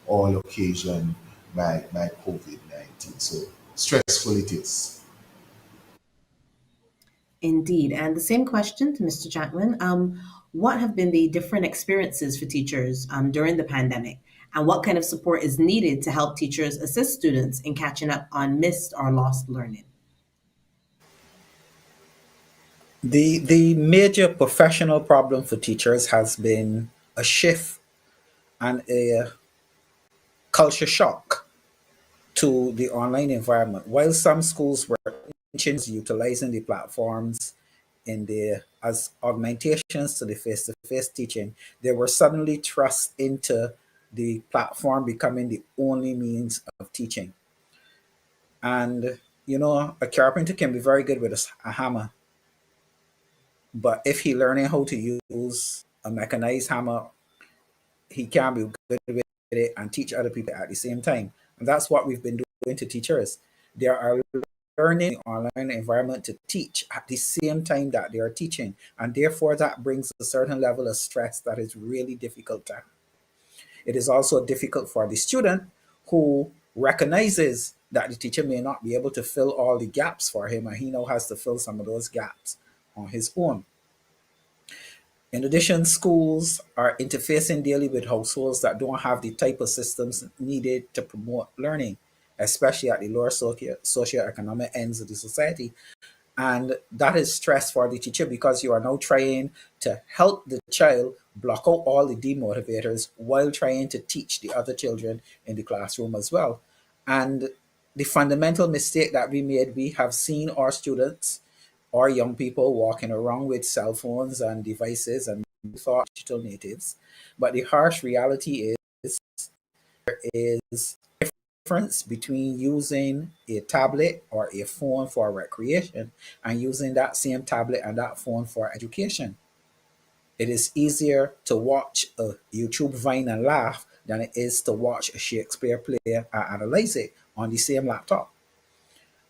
all occasioned by COVID 19. So stressful it is.
Indeed. And the same question to Mr. Jackman. What have been the different experiences for teachers during the pandemic? And what kind of support is needed to help teachers assist students in catching up on missed or lost learning?
The major professional problem for teachers has been a shift and a culture shock to the online environment. While some schools were utilizing the platforms in the as augmentations to the face-to-face teaching, they were suddenly thrust into the platform becoming the only means of teaching. And, a carpenter can be very good with a hammer, but if he learning how to use a mechanized hammer, he can be good with it and teach other people at the same time. And that's what we've been doing to teachers. They are learning online environment to teach at the same time that they are teaching. And therefore that brings a certain level of stress that is really difficult to. It is also difficult for the student who recognizes that the teacher may not be able to fill all the gaps for him, and he now has to fill some of those gaps on his own. In addition, schools are interfacing daily with households that don't have the type of systems needed to promote learning, especially at the lower socioeconomic ends of the society. And that is stress for the teacher because you are now trying to help the child block out all the demotivators while trying to teach the other children in the classroom as well. And the fundamental mistake that we made, we have seen our students or young people walking around with cell phones and devices and thought digital natives. But the harsh reality is difference between using a tablet or a phone for recreation and using that same tablet and that phone for education. It is easier to watch a YouTube Vine and laugh than it is to watch a Shakespeare play and analyze it on the same laptop.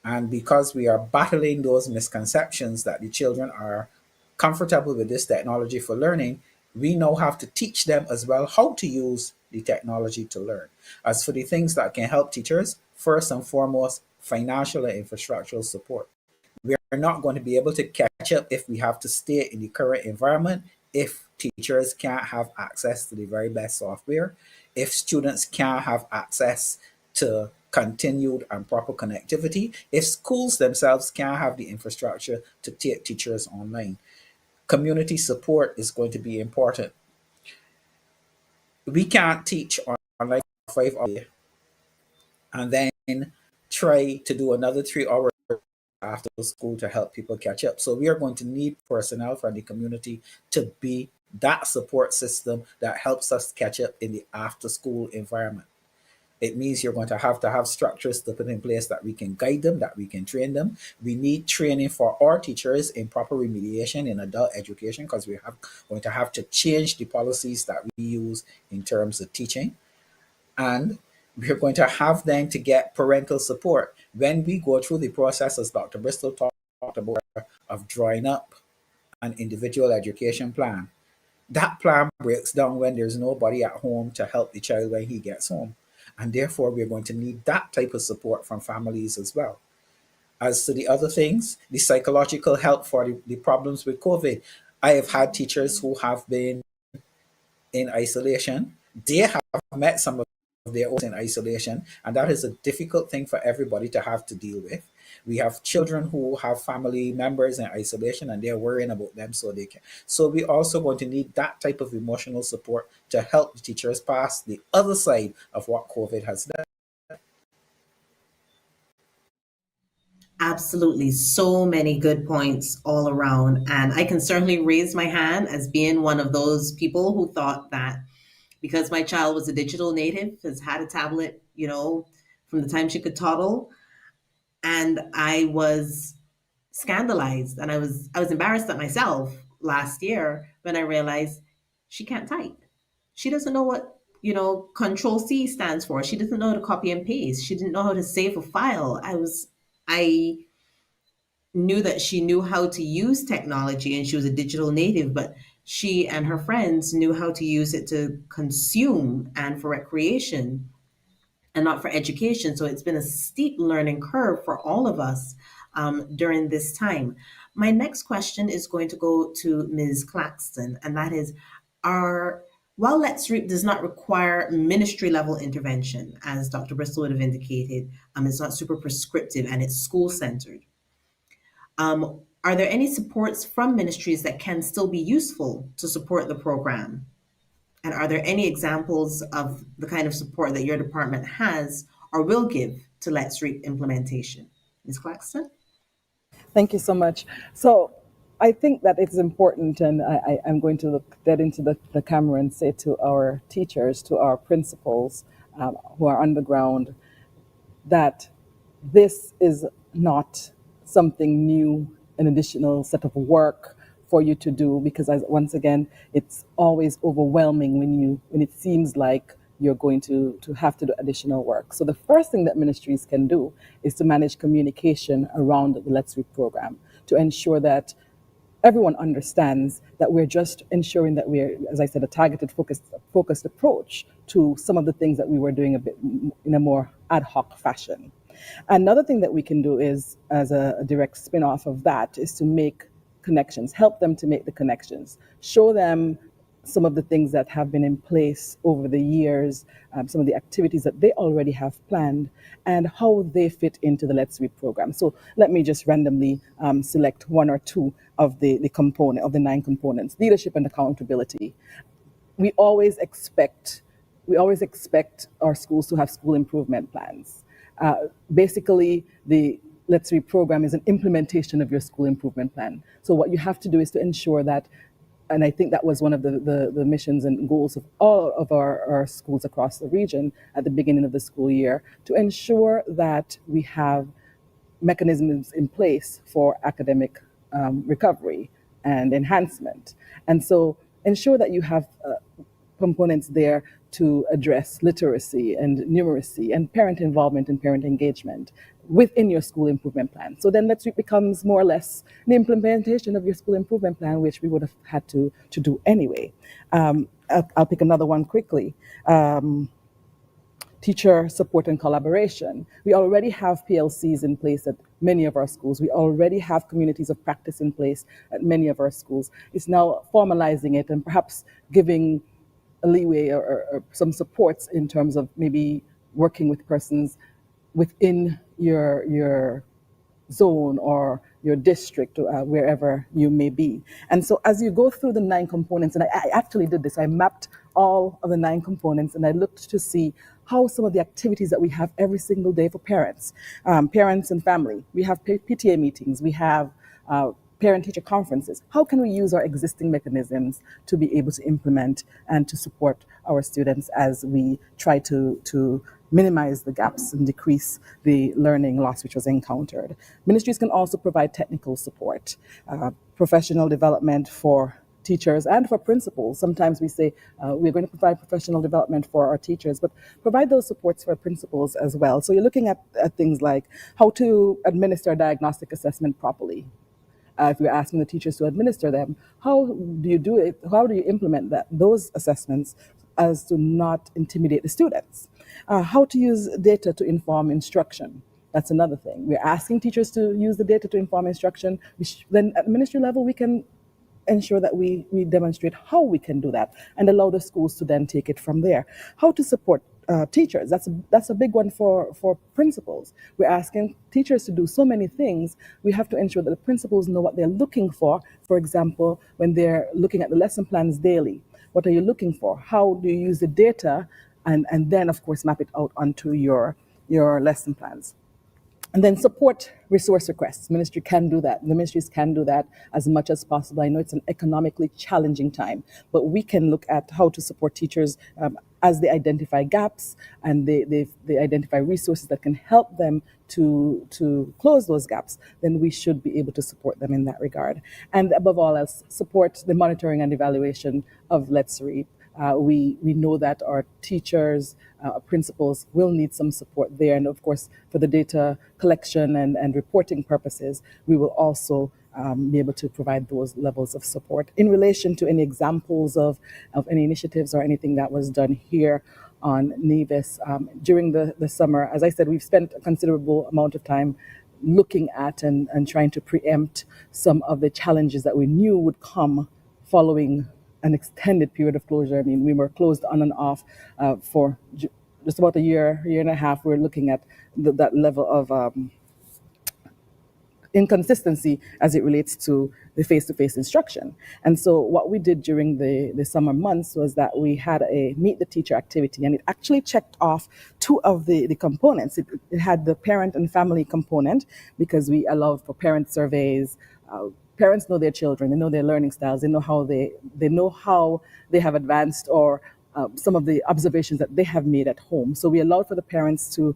And because we are battling those misconceptions that the children are comfortable with this technology for learning, we now have to teach them as well how to use the technology to learn. As for the things that can help teachers, first and foremost, financial and infrastructural support. We are not going to be able to catch up if we have to stay in the current environment, if teachers can't have access to the very best software, if students can't have access to continued and proper connectivity, if schools themselves can't have the infrastructure to take teachers online. Community support is going to be important. We can't teach online 5 hours and then try to do another 3 hours after school to help people catch up. So we are going to need personnel from the community to be that support system that helps us catch up in the after school environment. It means you're going to have structures to put in place that we can guide them, that we can train them. We need training for our teachers in proper remediation in adult education because we are going to have to change the policies that we use in terms of teaching. And we're going to have then to get parental support when we go through the process, as Dr. Bristol talked about, of drawing up an individual education plan. That plan breaks down when there's nobody at home to help the child when he gets home. And therefore, we're going to need that type of support from families as well. As to the other things, the psychological help for the problems with COVID, I have had teachers who have been in isolation. They have met some of their own in isolation, and that is a difficult thing for everybody to have to deal with. We have children who have family members in isolation and they're worrying about them so they can. So we also going to need that type of emotional support to help the teachers pass the other side of what COVID has done.
Absolutely. So many good points all around. And I can certainly raise my hand as being one of those people who thought that because my child was a digital native, has had a tablet, from the time she could toddle. And I was scandalized and I was embarrassed at myself last year when I realized she can't type. She doesn't know what, control C stands for. She doesn't know how to copy and paste. She didn't know how to save a file. I knew that she knew how to use technology and she was a digital native, but she and her friends knew how to use it to consume and for recreation and not for education. So it's been a steep learning curve for all of us during this time. My next question is going to go to Ms. Claxton, and that is, our while Let's Reap does not require ministry level intervention, as Dr. Bristol would have indicated, it's not super prescriptive and it's school centered. Are there any supports from ministries that can still be useful to support the program? And are there any examples of the kind of support that your department has or will give to Let's Reap implementation? Ms. Claxton?
Thank you so much. So I think that it's important, and I'm going to look dead into the camera and say to our teachers, to our principals who are on the ground, that this is not something new, an additional set of work for you to do, because once again, it's always overwhelming when it seems like you're going to have to do additional work. So the first thing that ministries can do is to manage communication around the Let's Read program, to ensure that everyone understands that we're just ensuring that we're, as I said, a targeted, focused approach to some of the things that we were doing a bit in a more ad hoc fashion. Another thing that we can do is, as a direct spin-off of that, is to make connections, help them to make the connections, show them some of the things that have been in place over the years, some of the activities that they already have planned, and how they fit into the Let's Read program. So let me just randomly select one or two of the 9 components: leadership and accountability. We always expect our schools to have school improvement plans. Basically, the Let's Read program is an implementation of your school improvement plan. So what you have to do is to ensure that, and I think that was one of the missions and goals of all of our schools across the region at the beginning of the school year, to ensure that we have mechanisms in place for academic recovery and enhancement. And so ensure that you have components there to address literacy and numeracy and parent involvement and parent engagement within your school improvement plan. So then Let's Read becomes more or less the implementation of your school improvement plan, which we would have had to do anyway. I'll pick another one quickly. Teacher support and collaboration. We already have PLCs in place at many of our schools. We already have communities of practice in place at many of our schools. It's now formalizing it and perhaps giving a leeway or some supports in terms of maybe working with persons within your zone or your district, wherever you may be. And so as you go through the 9 components, and I actually did this, I mapped all of the 9 components and I looked to see how some of the activities that we have every single day for parents, parents and family. We have PTA meetings, we have parent-teacher conferences. How can we use our existing mechanisms to be able to implement and to support our students as we try to minimize the gaps and decrease the learning loss which was encountered? Ministries can also provide technical support, professional development for teachers and for principals. Sometimes we say we're going to provide professional development for our teachers, but provide those supports for principals as well. So you're looking at things like how to administer diagnostic assessment properly. If you're asking the teachers to administer them, how do you do it? How do you implement those assessments as to not intimidate the students? How to use data to inform instruction. That's another thing. We're asking teachers to use the data to inform instruction. Then at ministry level, we can ensure that we demonstrate how we can do that and allow the schools to then take it from there. How to support teachers. That's a big one for principals. We're asking teachers to do so many things. We have to ensure that the principals know what they're looking for. For example, when they're looking at the lesson plans daily, what are you looking for? How do you use the data? And then, of course, map it out onto your lesson plans. And then support resource requests. Ministry can do that. The ministries can do that as much as possible. I know it's an economically challenging time, but we can look at how to support teachers as they identify gaps and they identify resources that can help them to close those gaps. Then we should be able to support them in that regard. And above all else, support the monitoring and evaluation of Let's Read. We know that our teachers, principals will need some support there. And of course, for the data collection and reporting purposes, we will also be able to provide those levels of support. In relation to any examples of any initiatives or anything that was done here on Nevis during the summer, as I said, we've spent a considerable amount of time looking at and trying to preempt some of the challenges that we knew would come following an extended period of closure. I mean, we were closed on and off for just about a year and a half. We're looking at that level of inconsistency as it relates to the face-to-face instruction. And so what we did during the summer months was that we had a meet the teacher activity, and it actually checked off 2 of the components. It had the parent and family component because we allowed for parent surveys, parents know their children, they know their learning styles, they know how they have advanced, or some of the observations that they have made at home. So we allowed for the parents to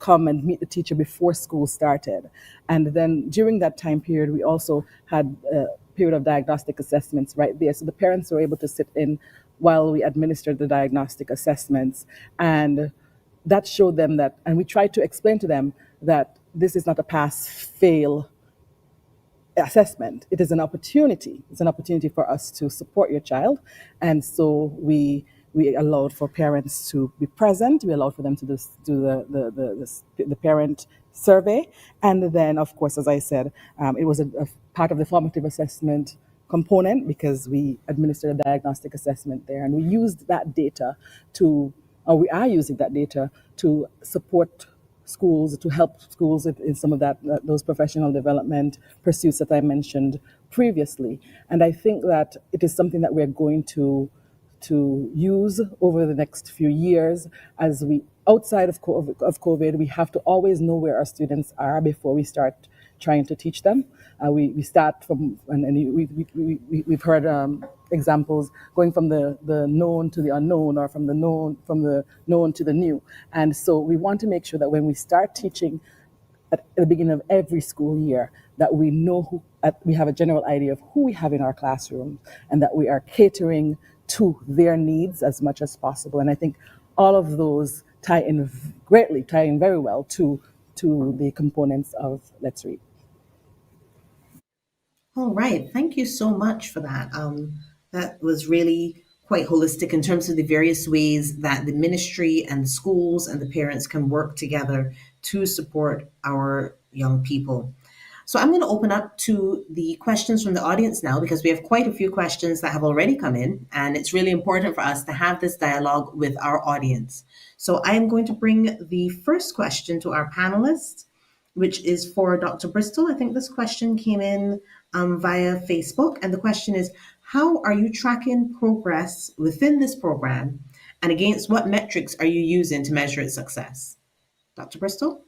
come and meet the teacher before school started. And then during that time period, we also had a period of diagnostic assessments right there. So the parents were able to sit in while we administered the diagnostic assessments. And that showed them that, and we tried to explain to them that this is not a pass fail assessment. It is an opportunity. It's an opportunity for us to support your child. And so we allowed for parents to be present. We allowed for them to do the parent survey. And then, of course, as I said, it was a part of the formative assessment component, because we administered a diagnostic assessment there. And we used that data or we are using that data to support schools, to help schools in some of those professional development pursuits that I mentioned previously. And I think that it is something that we're going to use over the next few years. As we, outside of COVID, we have to always know where our students are before we start trying to teach them. We start from, and we've heard examples going from the known to the unknown, or from the known to the new. And so we want to make sure that when we start teaching at the beginning of every school year, that we know we have a general idea of who we have in our classroom, and that we are catering to their needs as much as possible. And I think all of those tie in very well to the components of Let's Read.
All right. Thank you so much for that. That was really quite holistic in terms of the various ways that the ministry and the schools and the parents can work together to support our young people. So I'm going to open up to the questions from the audience now, because we have quite a few questions that have already come in, and it's really important for us to have this dialogue with our audience. So I am going to bring the first question to our panelists, which is for Dr. Bristol. I think this question came in via Facebook, and the question is, how are you tracking progress within this program, and against what metrics are you using to measure its success? Dr. Bristol?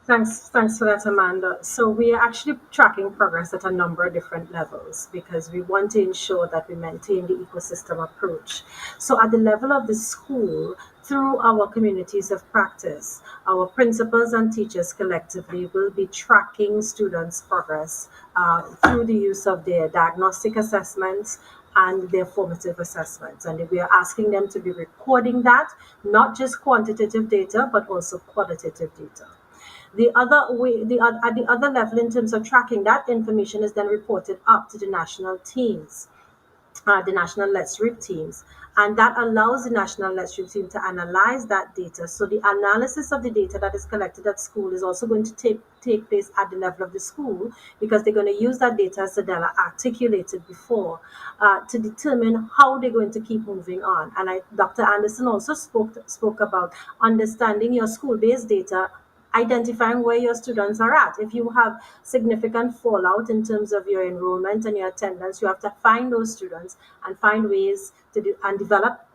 Thanks for that, Amanda. So we are actually tracking progress at a number of different levels, because we want to ensure that we maintain the ecosystem approach. So at the level of the school, through our communities of practice, our principals and teachers collectively will be tracking students' progress through the use of their diagnostic assessments and their formative assessments. And we are asking them to be recording that, not just quantitative data, but also qualitative data. At the other level, in terms of tracking, that information is then reported up to the national teams, the national Let's Read teams, and that allows the national Let's Read team to analyze that data. So the analysis of the data that is collected at school is also going to take place at the level of the school, because they're going to use that data, as Adela articulated before, to determine how they're going to keep moving on. And Dr. Anderson also spoke about understanding your school-based data, identifying where your students are at. If you have significant fallout in terms of your enrollment and your attendance, you have to find those students and find ways to develop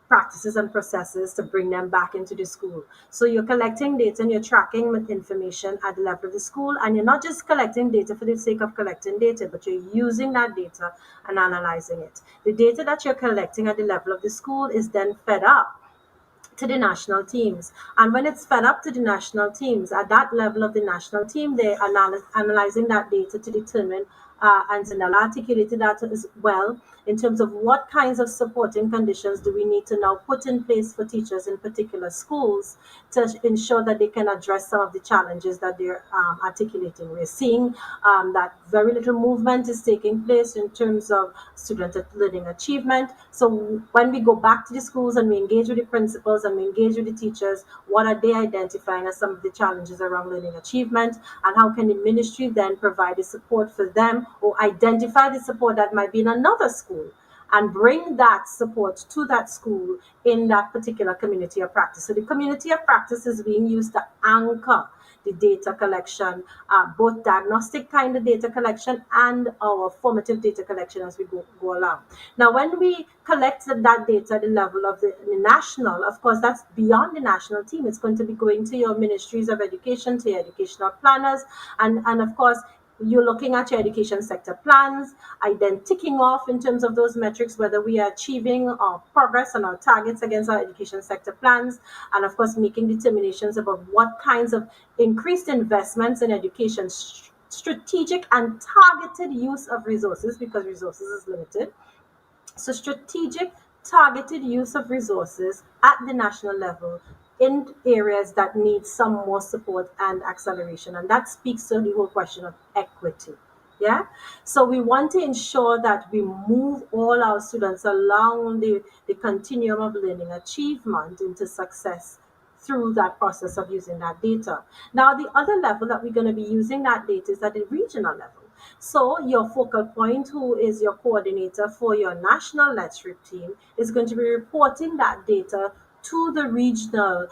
practices and processes to bring them back into the school. So you're collecting data and you're tracking with information at the level of the school, and you're not just collecting data for the sake of collecting data, but you're using that data and analyzing it. The data that you're collecting at the level of the school is then fed up to the national teams. And when it's fed up to the national teams, at that level of the national team, they're analyzing that data to determine, and Zanella articulated that as well, in terms of what kinds of supporting conditions do we need to now put in place for teachers in particular schools to ensure that they can address some of the challenges that they're articulating. We're seeing that very little movement is taking place in terms of student learning achievement. So when we go back to the schools and we engage with the principals and we engage with the teachers, what are they identifying as some of the challenges around learning achievement, and how can the ministry then provide the support for them, or identify the support that might be in another school and bring that support to that school in that particular community of practice. So the community of practice is being used to anchor the data collection, both diagnostic kind of data collection and our formative data collection as we go along. Now, when we collect that data at the level of the national, of course, that's beyond the national team. It's going to be going to your ministries of education, to your educational planners, and of course, you're looking at your education sector plans, then ticking off in terms of those metrics whether we are achieving our progress and our targets against our education sector plans, and of course making determinations about what kinds of increased investments in education, strategic and targeted use of resources, because resources is limited. So strategic, targeted use of resources at the national level in areas that need some more support and acceleration. And that speaks to the whole question of equity. Yeah. So we want to ensure that we move all our students along the continuum of learning achievement into success through that process of using that data. Now, the other level that we're going to be using that data is at the regional level. So your focal point, who is your coordinator for your national Let's Reap team, is going to be reporting that data to the regional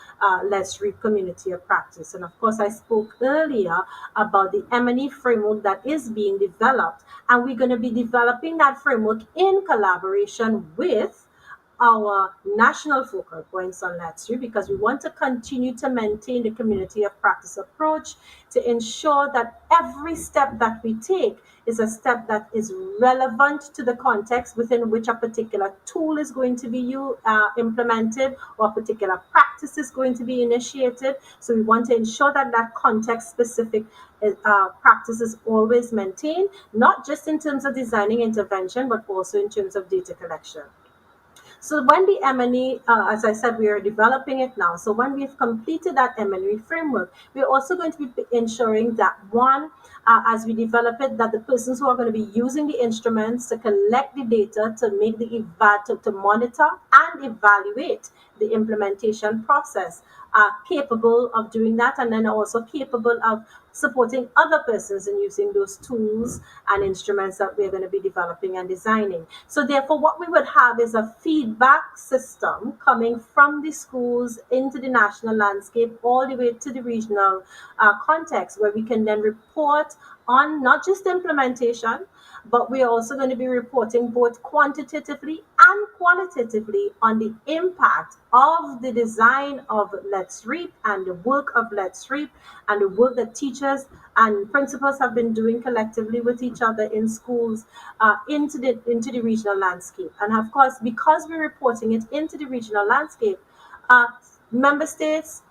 Let's Reap community of practice. And of course, I spoke earlier about the M&E framework that is being developed, and we're going to be developing that framework in collaboration with our national focal points on Let's Reap, because we want to continue to maintain the community of practice approach to ensure that every step that we take is a step that is relevant to the context within which a particular tool is going to be implemented, or a particular practice is going to be initiated. So we want to ensure that that context specific practice is always maintained, not just in terms of designing intervention, but also in terms of data collection. So when the M&E, as I said, we are developing it now. So when we've completed that M&E framework, we're also going to be ensuring that one, as we develop it, that the persons who are going to be using the instruments to collect the data, to make the to monitor and evaluate the implementation process, are capable of doing that, and then also capable of supporting other persons in using those tools and instruments that we're going to be developing and designing. So therefore, what we would have is a feedback system coming from the schools into the national landscape, all the way to the regional context, where we can then report on not just implementation, but we're also going to be reporting both quantitatively and qualitatively on the impact of the design of Let's Reap and the work of Let's Reap and the work that teachers and principals have been doing collectively with each other in schools into the regional landscape. And of course, because we're reporting it into the regional landscape, member states,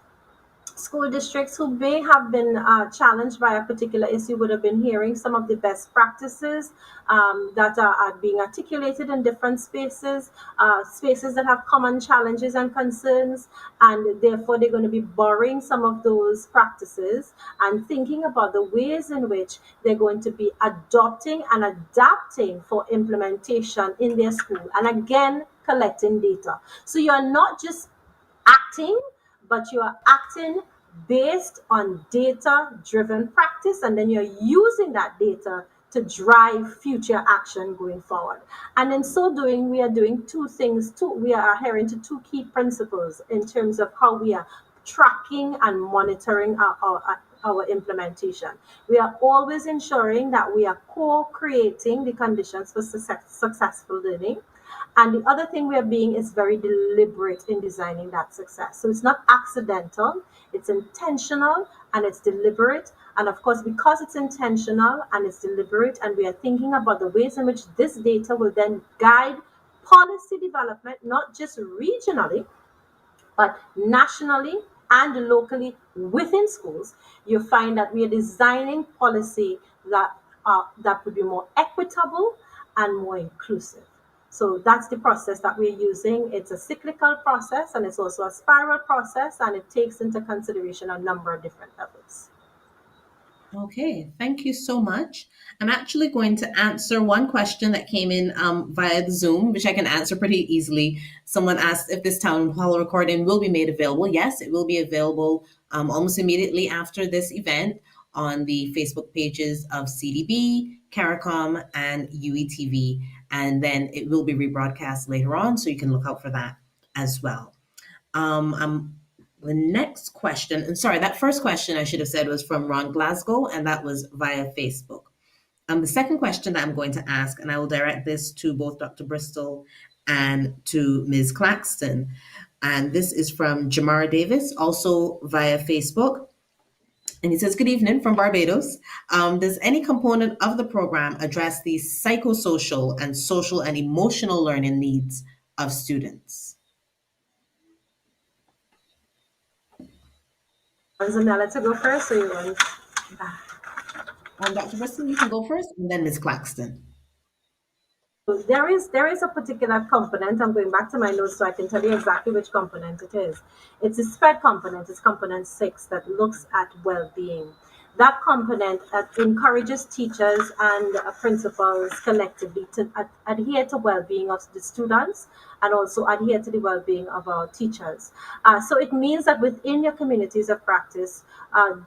school districts who may have been challenged by a particular issue would have been hearing some of the best practices that are being articulated in different spaces, spaces that have common challenges and concerns, and therefore they're going to be borrowing some of those practices and thinking about the ways in which they're going to be adopting and adapting for implementation in their school. And again, collecting data. So you're not just acting, but you are acting based on data driven practice, and then you're using that data to drive future action going forward. And in so doing, we are doing two things. We are adhering to two key principles in terms of how we are tracking and monitoring our implementation. We are always ensuring that we are co-creating the conditions for successful learning. And the other thing we are being is very deliberate in designing that success. So it's not accidental, it's intentional and it's deliberate. And of course, because it's intentional and it's deliberate, and we are thinking about the ways in which this data will then guide policy development, not just regionally, but nationally and locally within schools, you find that we are designing policy that would be more equitable and more inclusive. So that's the process that we're using. It's a cyclical process, and it's also a spiral process, and it takes into consideration a number of different levels.
Okay, thank you so much. I'm actually going to answer one question that came in via the Zoom, which I can answer pretty easily. Someone asked if this town hall recording will be made available. Yes, it will be available almost immediately after this event on the Facebook pages of CDB, CARICOM, and UETV. And then it will be rebroadcast later on, so you can look out for that as well. The next question, and sorry, that first question I should have said was from Ron Glasgow, and that was via Facebook. The second question that I'm going to ask, and I will direct this to both Dr. Bristol and to Ms. Claxton, and this is from Jamara Davis, also via Facebook. And he says, good evening from Barbados. Does any component of the program address the psychosocial and social and emotional learning needs of students?
Zanella to go first, or you want?
Dr. Bristol, you can go first, and then Ms. Claxton.
There is a particular component. I'm going back to my notes so I can tell you exactly which component it is. It's a spread component. It's component 6 that looks at well-being. That component encourages teachers and principals collectively to adhere to well-being of the students and also adhere to the well-being of our teachers. So it means that within your communities of practice,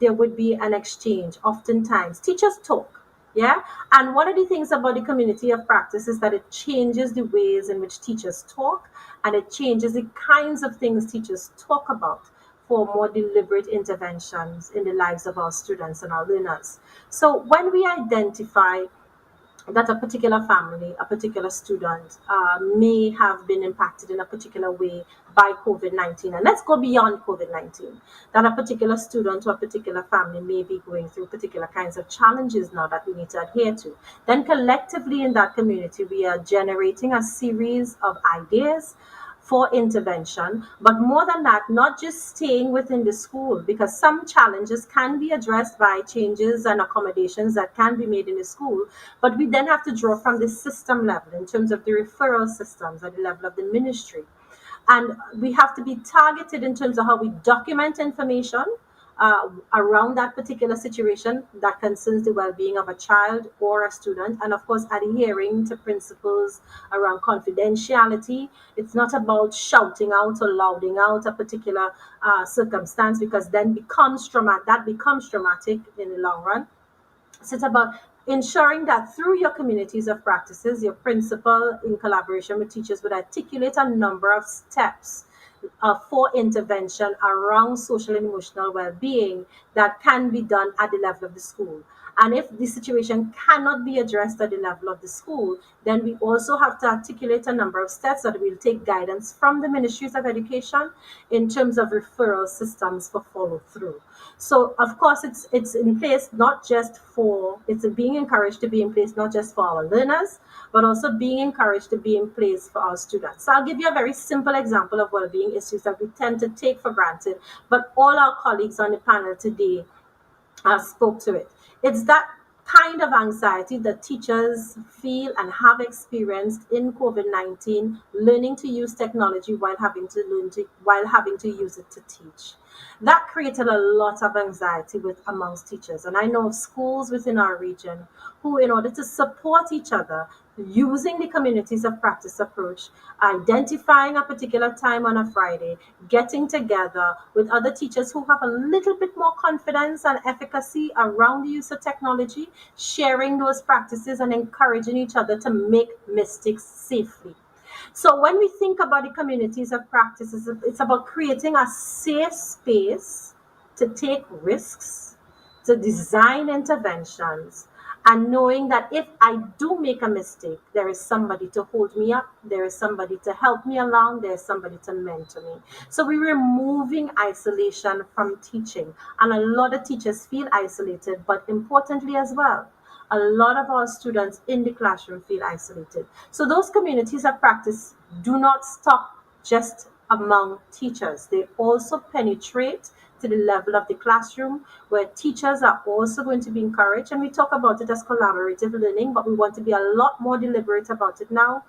there would be an exchange. Oftentimes, teachers talk. Yeah. And one of the things about the community of practice is that it changes the ways in which teachers talk and it changes the kinds of things teachers talk about for more deliberate interventions in the lives of our students and our learners. So when we identify that a particular family, a particular student may have been impacted in a particular way by COVID 19. And let's go beyond COVID 19. That a particular student or a particular family may be going through particular kinds of challenges now that we need to adhere to. Then collectively in that community, we are generating a series of ideas for intervention, but more than that, not just staying within the school, because some challenges can be addressed by changes and accommodations that can be made in the school, but we then have to draw from the system level in terms of the referral systems at the level of the ministry. And we have to be targeted in terms of how we document information around that particular situation that concerns the well-being of a child or a student, and of course adhering to principles around confidentiality. It's not about shouting out or louding out a particular circumstance, because then becomes traumatic in the long run. So it's about ensuring that through your communities of practices, your principal, in collaboration with teachers, would articulate a number of steps for intervention around social and emotional well-being that can be done at the level of the school. And if the situation cannot be addressed at the level of the school, then we also have to articulate a number of steps that will take guidance from the ministries of education in terms of referral systems for follow through. So of course it's in place not just for it's being encouraged to be in place not just for our learners, but also being encouraged to be in place for our students. So I'll give you a very simple example of well-being issues that we tend to take for granted, but all our colleagues on the panel today spoke to it. It's that kind of anxiety that teachers feel and have experienced in COVID-19, learning to use technology while having to use it to teach. That created a lot of anxiety with amongst teachers. And I know of schools within our region who, in order to support each other, using the communities of practice approach, identifying a particular time on a Friday, getting together with other teachers who have a little bit more confidence and efficacy around the use of technology, sharing those practices and encouraging each other to make mistakes safely. So when we think about the communities of practices, it's about creating a safe space to take risks, to design interventions, and knowing that if I do make a mistake, there is somebody to hold me up, there is somebody to help me along, there is somebody to mentor me. So we're removing isolation from teaching. And a lot of teachers feel isolated, but importantly as well, a lot of our students in the classroom feel isolated. So those communities of practice do not stop just among teachers. They also penetrate to the level of the classroom, where teachers are also going to be encouraged. And we talk about it as collaborative learning, but we want to be a lot more deliberate about it now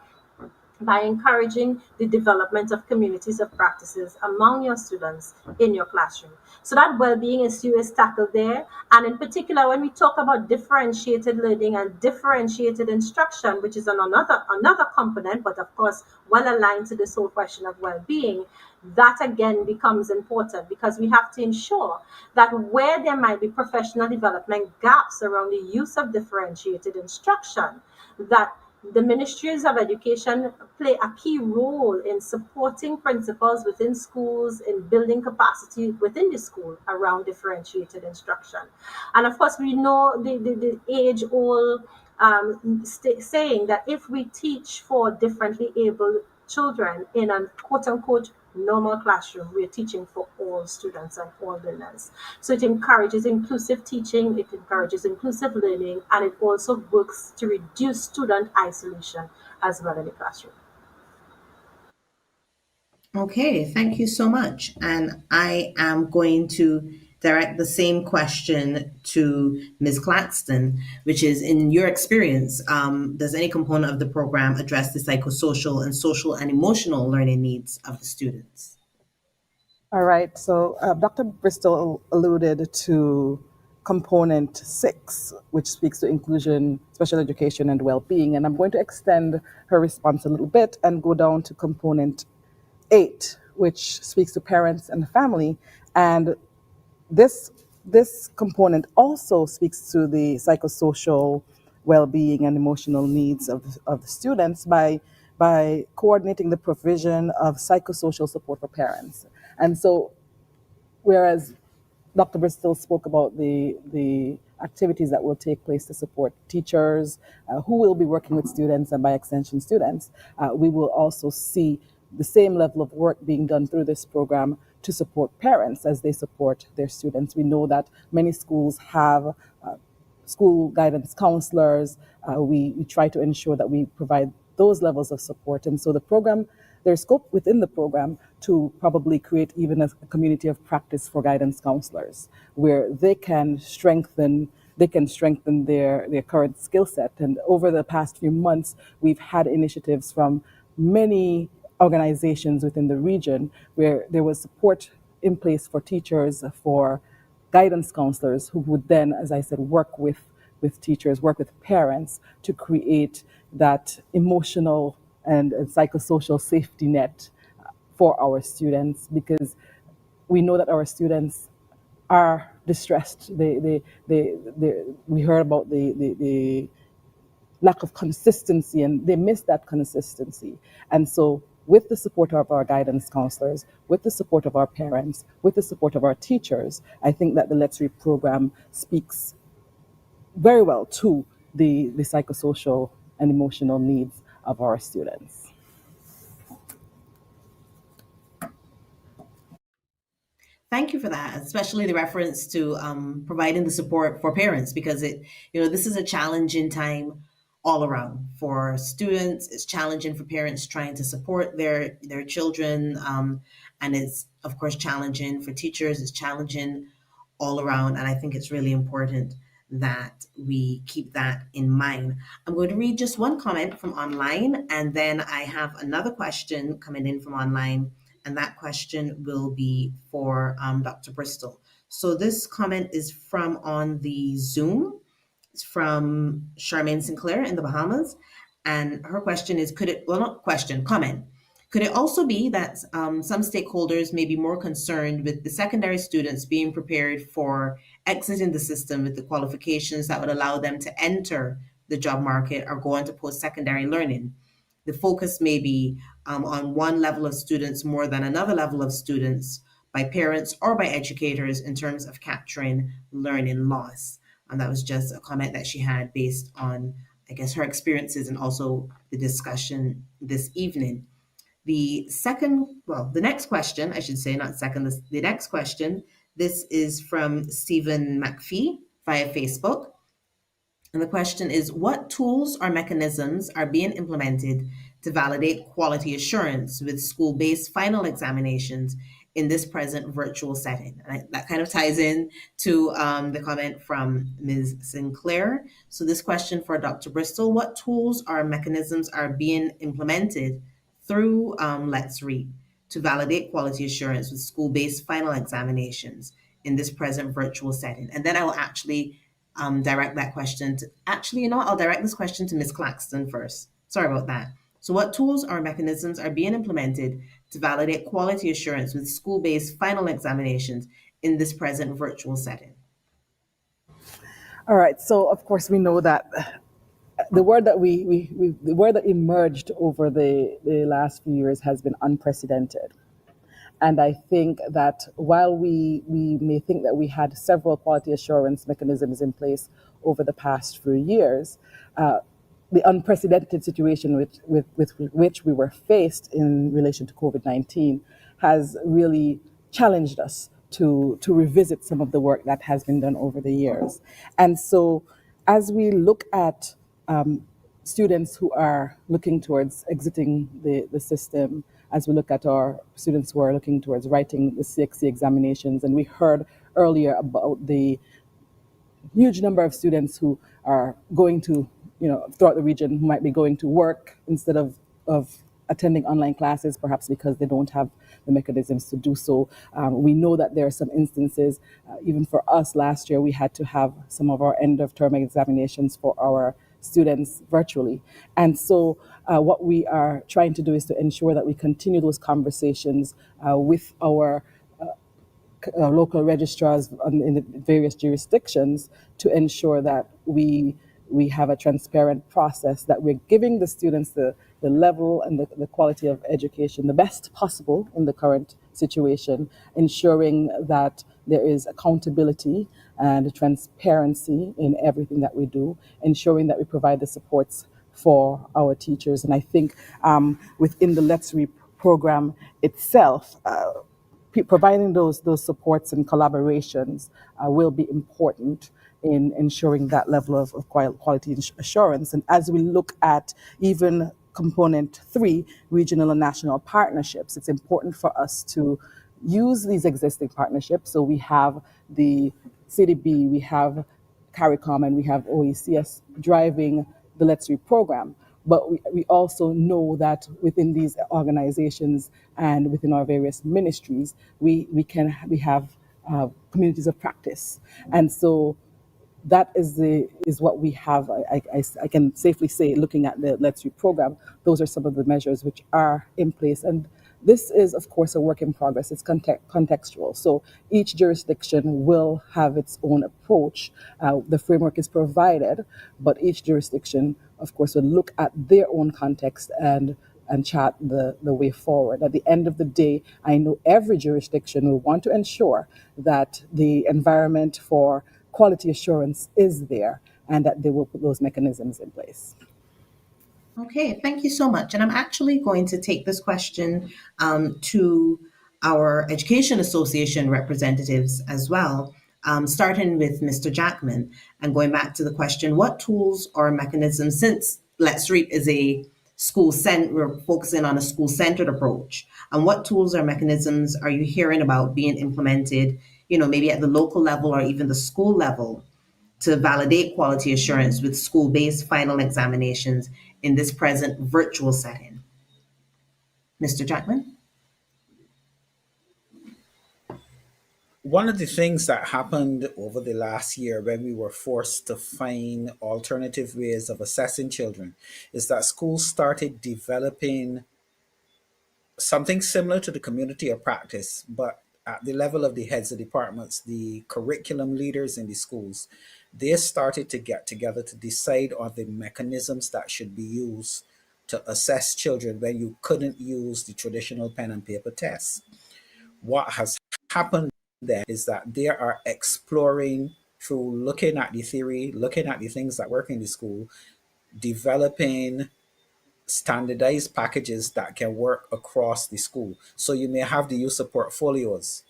by encouraging the development of communities of practices among your students in your classroom. So that well-being issue is tackled there. And in particular, when we talk about differentiated learning and differentiated instruction, which is another component, but of course, well aligned to this whole question of well-being, that again becomes important, because we have to ensure that where there might be professional development gaps around the use of differentiated instruction, that the ministries of education play a key role in supporting principals within schools, in building capacity within the school around differentiated instruction. And of course, we know the age old saying that if we teach for differently able children in a quote unquote normal classroom, we're teaching for all students and all learners. So it encourages inclusive teaching, it encourages inclusive learning, and it also works to reduce student isolation as well in the classroom.
Okay, thank you so much. And I am going to direct the same question to Ms. Claxton, which is, in your experience, does any component of the program address the psychosocial and social and emotional learning needs of the students?
All right, so Dr. Bristol alluded to component 6, which speaks to inclusion, special education, and well-being. And I'm going to extend her response a little bit and go down to component 8, which speaks to parents and family. And this this component also speaks to the psychosocial well-being and emotional needs of the students by coordinating the provision of psychosocial support for parents. And so whereas Dr. Bristol spoke about the activities that will take place to support teachers who will be working with students and by extension students, we will also see the same level of work being done through this program to support parents as they support their students. We know that many schools have school guidance counselors. We try to ensure that we provide those levels of support. And so the program, there's scope within the program to probably create even a community of practice for guidance counselors where they can strengthen their current skill set. And over the past few months, we've had initiatives from many organizations within the region where there was support in place for teachers, for guidance counselors who would then, as I said, work with teachers, work with parents to create that emotional and psychosocial safety net for our students, because we know that our students are distressed. We heard about the lack of consistency, and they miss that consistency. And so with the support of our guidance counselors, with the support of our parents, with the support of our teachers, I think that the Let's Read program speaks very well to the psychosocial and emotional needs of our students.
Thank you for that, especially the reference to providing the support for parents, because this is a challenging time all around for students. It's challenging for parents trying to support their children, and it's of course challenging for teachers. It's challenging all around, and I think it's really important that we keep that in mind. I'm going to read just one comment from online, and then I have another question coming in from online, and that question will be for Dr. Bristol. So this comment is from on the Zoom. It's from Charmaine Sinclair in the Bahamas. And her question is, not question, comment. Could it also be that some stakeholders may be more concerned with the secondary students being prepared for exiting the system with the qualifications that would allow them to enter the job market or go into post-secondary learning? The focus may be on one level of students more than another level of students by parents or by educators in terms of capturing learning loss. And that was just a comment that she had based on, I guess, her experiences and also the discussion this evening. The next question, I should say, not second, the next question, this is from Stephen McPhee via Facebook. And the question is, what tools or mechanisms are being implemented to validate quality assurance with school-based final examinations in this present virtual setting? And that kind of ties in to the comment from Ms. Sinclair. So this question for Dr. Bristol, what tools or mechanisms are being implemented through Let's Read to validate quality assurance with school-based final examinations in this present virtual setting? And then I will actually direct that question to, I'll direct this question to Ms. Claxton first. Sorry about that. So what tools or mechanisms are being implemented to validate quality assurance with school-based final examinations in this present virtual setting?
All right, so of course we know that the word that the word that emerged over the last few years has been unprecedented. And I think that while we may think that we had several quality assurance mechanisms in place over the past few years, the unprecedented situation with which we were faced in relation to COVID-19 has really challenged us to revisit some of the work that has been done over the years. And so as we look at students who are looking towards exiting the system, as we look at our students who are looking towards writing the CXC examinations, and we heard earlier about the huge number of students who are going to, throughout the region, who might be going to work instead of attending online classes, perhaps because they don't have the mechanisms to do so. We know that there are some instances, even for us last year, we had to have some of our end of term examinations for our students virtually. And so what we are trying to do is to ensure that we continue those conversations with our local registrars in the various jurisdictions to ensure that we have a transparent process, that we're giving the students the level and the quality of education the best possible in the current situation, ensuring that there is accountability and transparency in everything that we do, ensuring that we provide the supports for our teachers. And I think within the Let's Read program itself, providing those supports and collaborations will be important in ensuring that level of quality assurance. And as we look at even component 3, regional and national partnerships, it's important for us to use these existing partnerships. So we have the CDB, we have CARICOM, and we have OECS driving the Let's Read program. But we also know that within these organizations and within our various ministries, we have communities of practice. And so that is what we have. I can safely say, looking at the Let's Read program, those are some of the measures which are in place. And this is, of course, a work in progress. It's contextual. So each jurisdiction will have its own approach. The framework is provided, but each jurisdiction, of course, will look at their own context and chart the way forward. At the end of the day, I know every jurisdiction will want to ensure that the environment for quality assurance is there and that they will put those mechanisms in place.
Okay, thank you so much. And I'm actually going to take this question to our Education Association representatives as well, starting with Mr. Jackman and going back to the question, what tools or mechanisms, since Let's Read is a we're focusing on a school-centered approach, and what tools or mechanisms are you hearing about being implemented, maybe at the local level or even the school level, to validate quality assurance with school-based final examinations in this present virtual setting? Mr. Jackman?
One of the things that happened over the last year when we were forced to find alternative ways of assessing children is that schools started developing something similar to the community of practice, but at the level of the heads of departments, the curriculum leaders in the schools, they started to get together to decide on the mechanisms that should be used to assess children when you couldn't use the traditional pen and paper tests. What has happened then is that they are exploring through looking at the theory, looking at the things that work in the school, developing standardized packages that can work across the school. So you may have the use of portfolios,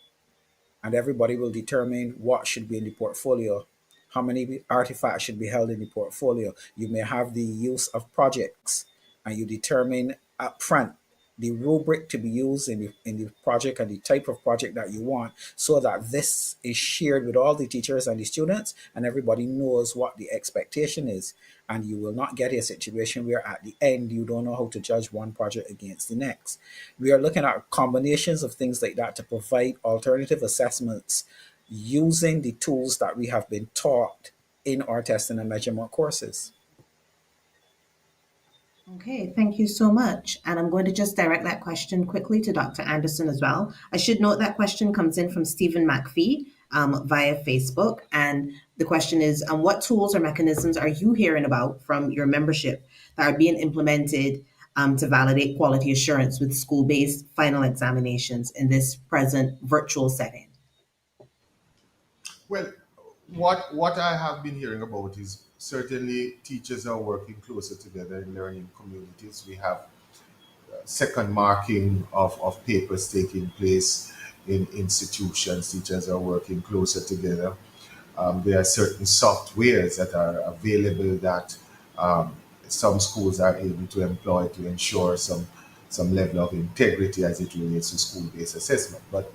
and everybody will determine what should be in the portfolio, how many artifacts should be held in the portfolio. You may have the use of projects, and you determine upfront the rubric to be used in the project and the type of project that you want, so that this is shared with all the teachers and the students and everybody knows what the expectation is. And you will not get a situation where at the end you don't know how to judge one project against the next. We are looking at combinations of things like that to provide alternative assessments using the tools that we have been taught in our testing and measurement courses.
Okay, thank you so much. And I'm going to just direct that question quickly to Dr. Anderson as well. I should note that question comes in from Stephen McPhee via Facebook. And the question is, what tools or mechanisms are you hearing about from your membership that are being implemented to validate quality assurance with school-based final examinations in this present virtual setting?
Well, what I have been hearing about is certainly teachers are working closer together in learning communities. We have second marking of papers taking place in institutions. Teachers are working closer together. There are certain softwares that are available that um, some schools are able to employ to ensure some level of integrity as it relates to school-based assessment. But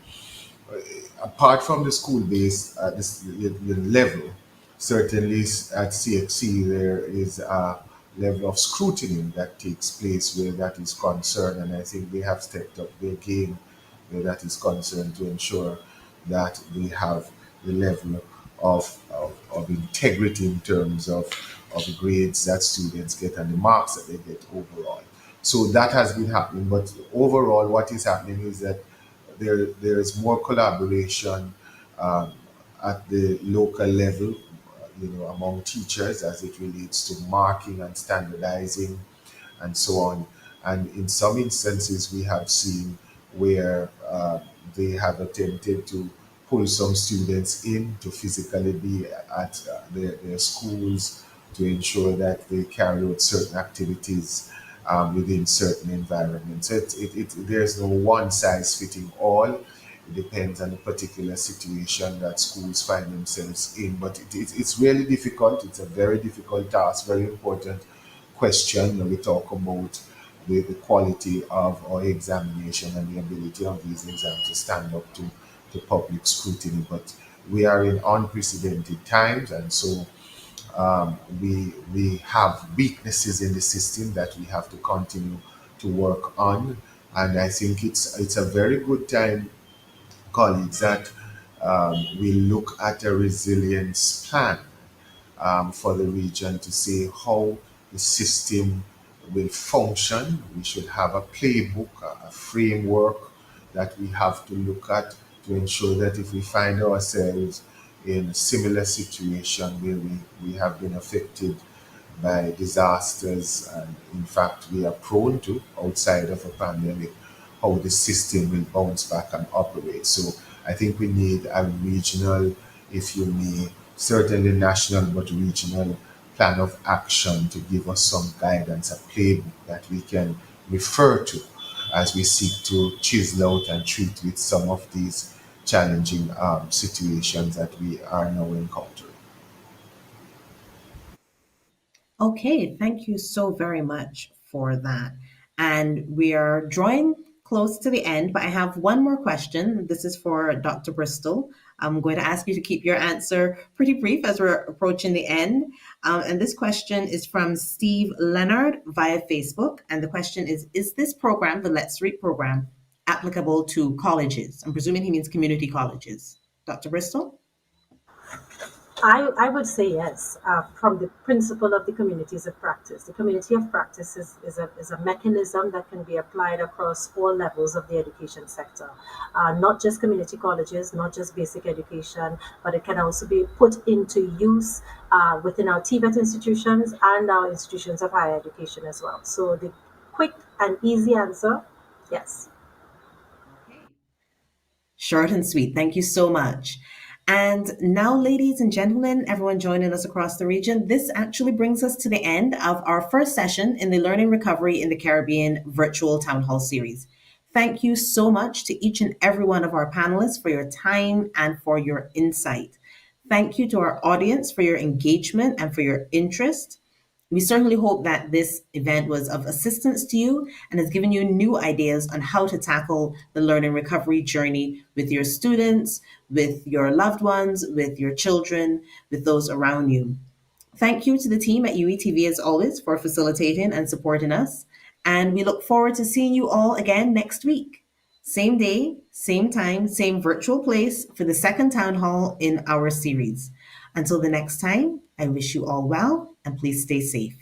apart from the school-based the level, certainly at CXC there is a level of scrutiny that takes place where that is concerned, and I think they have stepped up their game where that is concerned to ensure that they have the level of integrity in terms of the grades that students get and the marks that they get overall. So that has been happening, but overall, what is happening is that there is more collaboration um, at the local level, among teachers as it relates to marking and standardizing and so on. And in some instances, we have seen where they have attempted to pull some students in to physically be at their schools to ensure that they carry out certain activities within certain environments. So there's no one size fitting all. It depends on the particular situation that schools find themselves in. But it's really difficult. It's a very difficult task, very important question when we talk about the quality of our examination and the ability of these exams to stand up to public scrutiny. But we are in unprecedented times, and so we have weaknesses in the system that we have to continue to work on. And I think it's a very good time, colleagues, that we look at a resilience plan for the region to see how the system will function. We should have a playbook, a framework that we have to look at to ensure that if we find ourselves in a similar situation where we have been affected by disasters, and in fact we are prone to outside of a pandemic, how the system will bounce back and operate. So I think we need a regional, if you may, certainly national but regional plan of action to give us some guidance, a playbook that we can refer to as we seek to chisel out and treat with some of these challenging situations that we are now encountering.
Okay, thank you so very much for that. And we are drawing close to the end, but I have one more question. This is for Dr. Bristol. I'm going to ask you to keep your answer pretty brief as we're approaching the end. And this question is from Steve Leonard via Facebook. And the question is this program, the Let's Read program, applicable to colleges? I'm presuming he means community colleges. Dr. Bristol?
I would say yes, from the principle of the communities of practice. The community of practice is a mechanism that can be applied across all levels of the education sector, not just community colleges, not just basic education, but it can also be put into use within our TVET institutions and our institutions of higher education as well. So the quick and easy answer, yes.
Short and sweet. Thank you so much. And now, ladies and gentlemen, everyone joining us across the region, this actually brings us to the end of our first session in the Learning Recovery in the Caribbean virtual town hall series. Thank you so much to each and every one of our panelists for your time and for your insight. Thank you to our audience for your engagement and for your interest. We certainly hope that this event was of assistance to you and has given you new ideas on how to tackle the learning recovery journey with your students, with your loved ones, with your children, with those around you. Thank you to the team at UETV as always for facilitating and supporting us. And we look forward to seeing you all again next week. Same day, same time, same virtual place for the second town hall in our series. Until the next time, I wish you all well and please stay safe.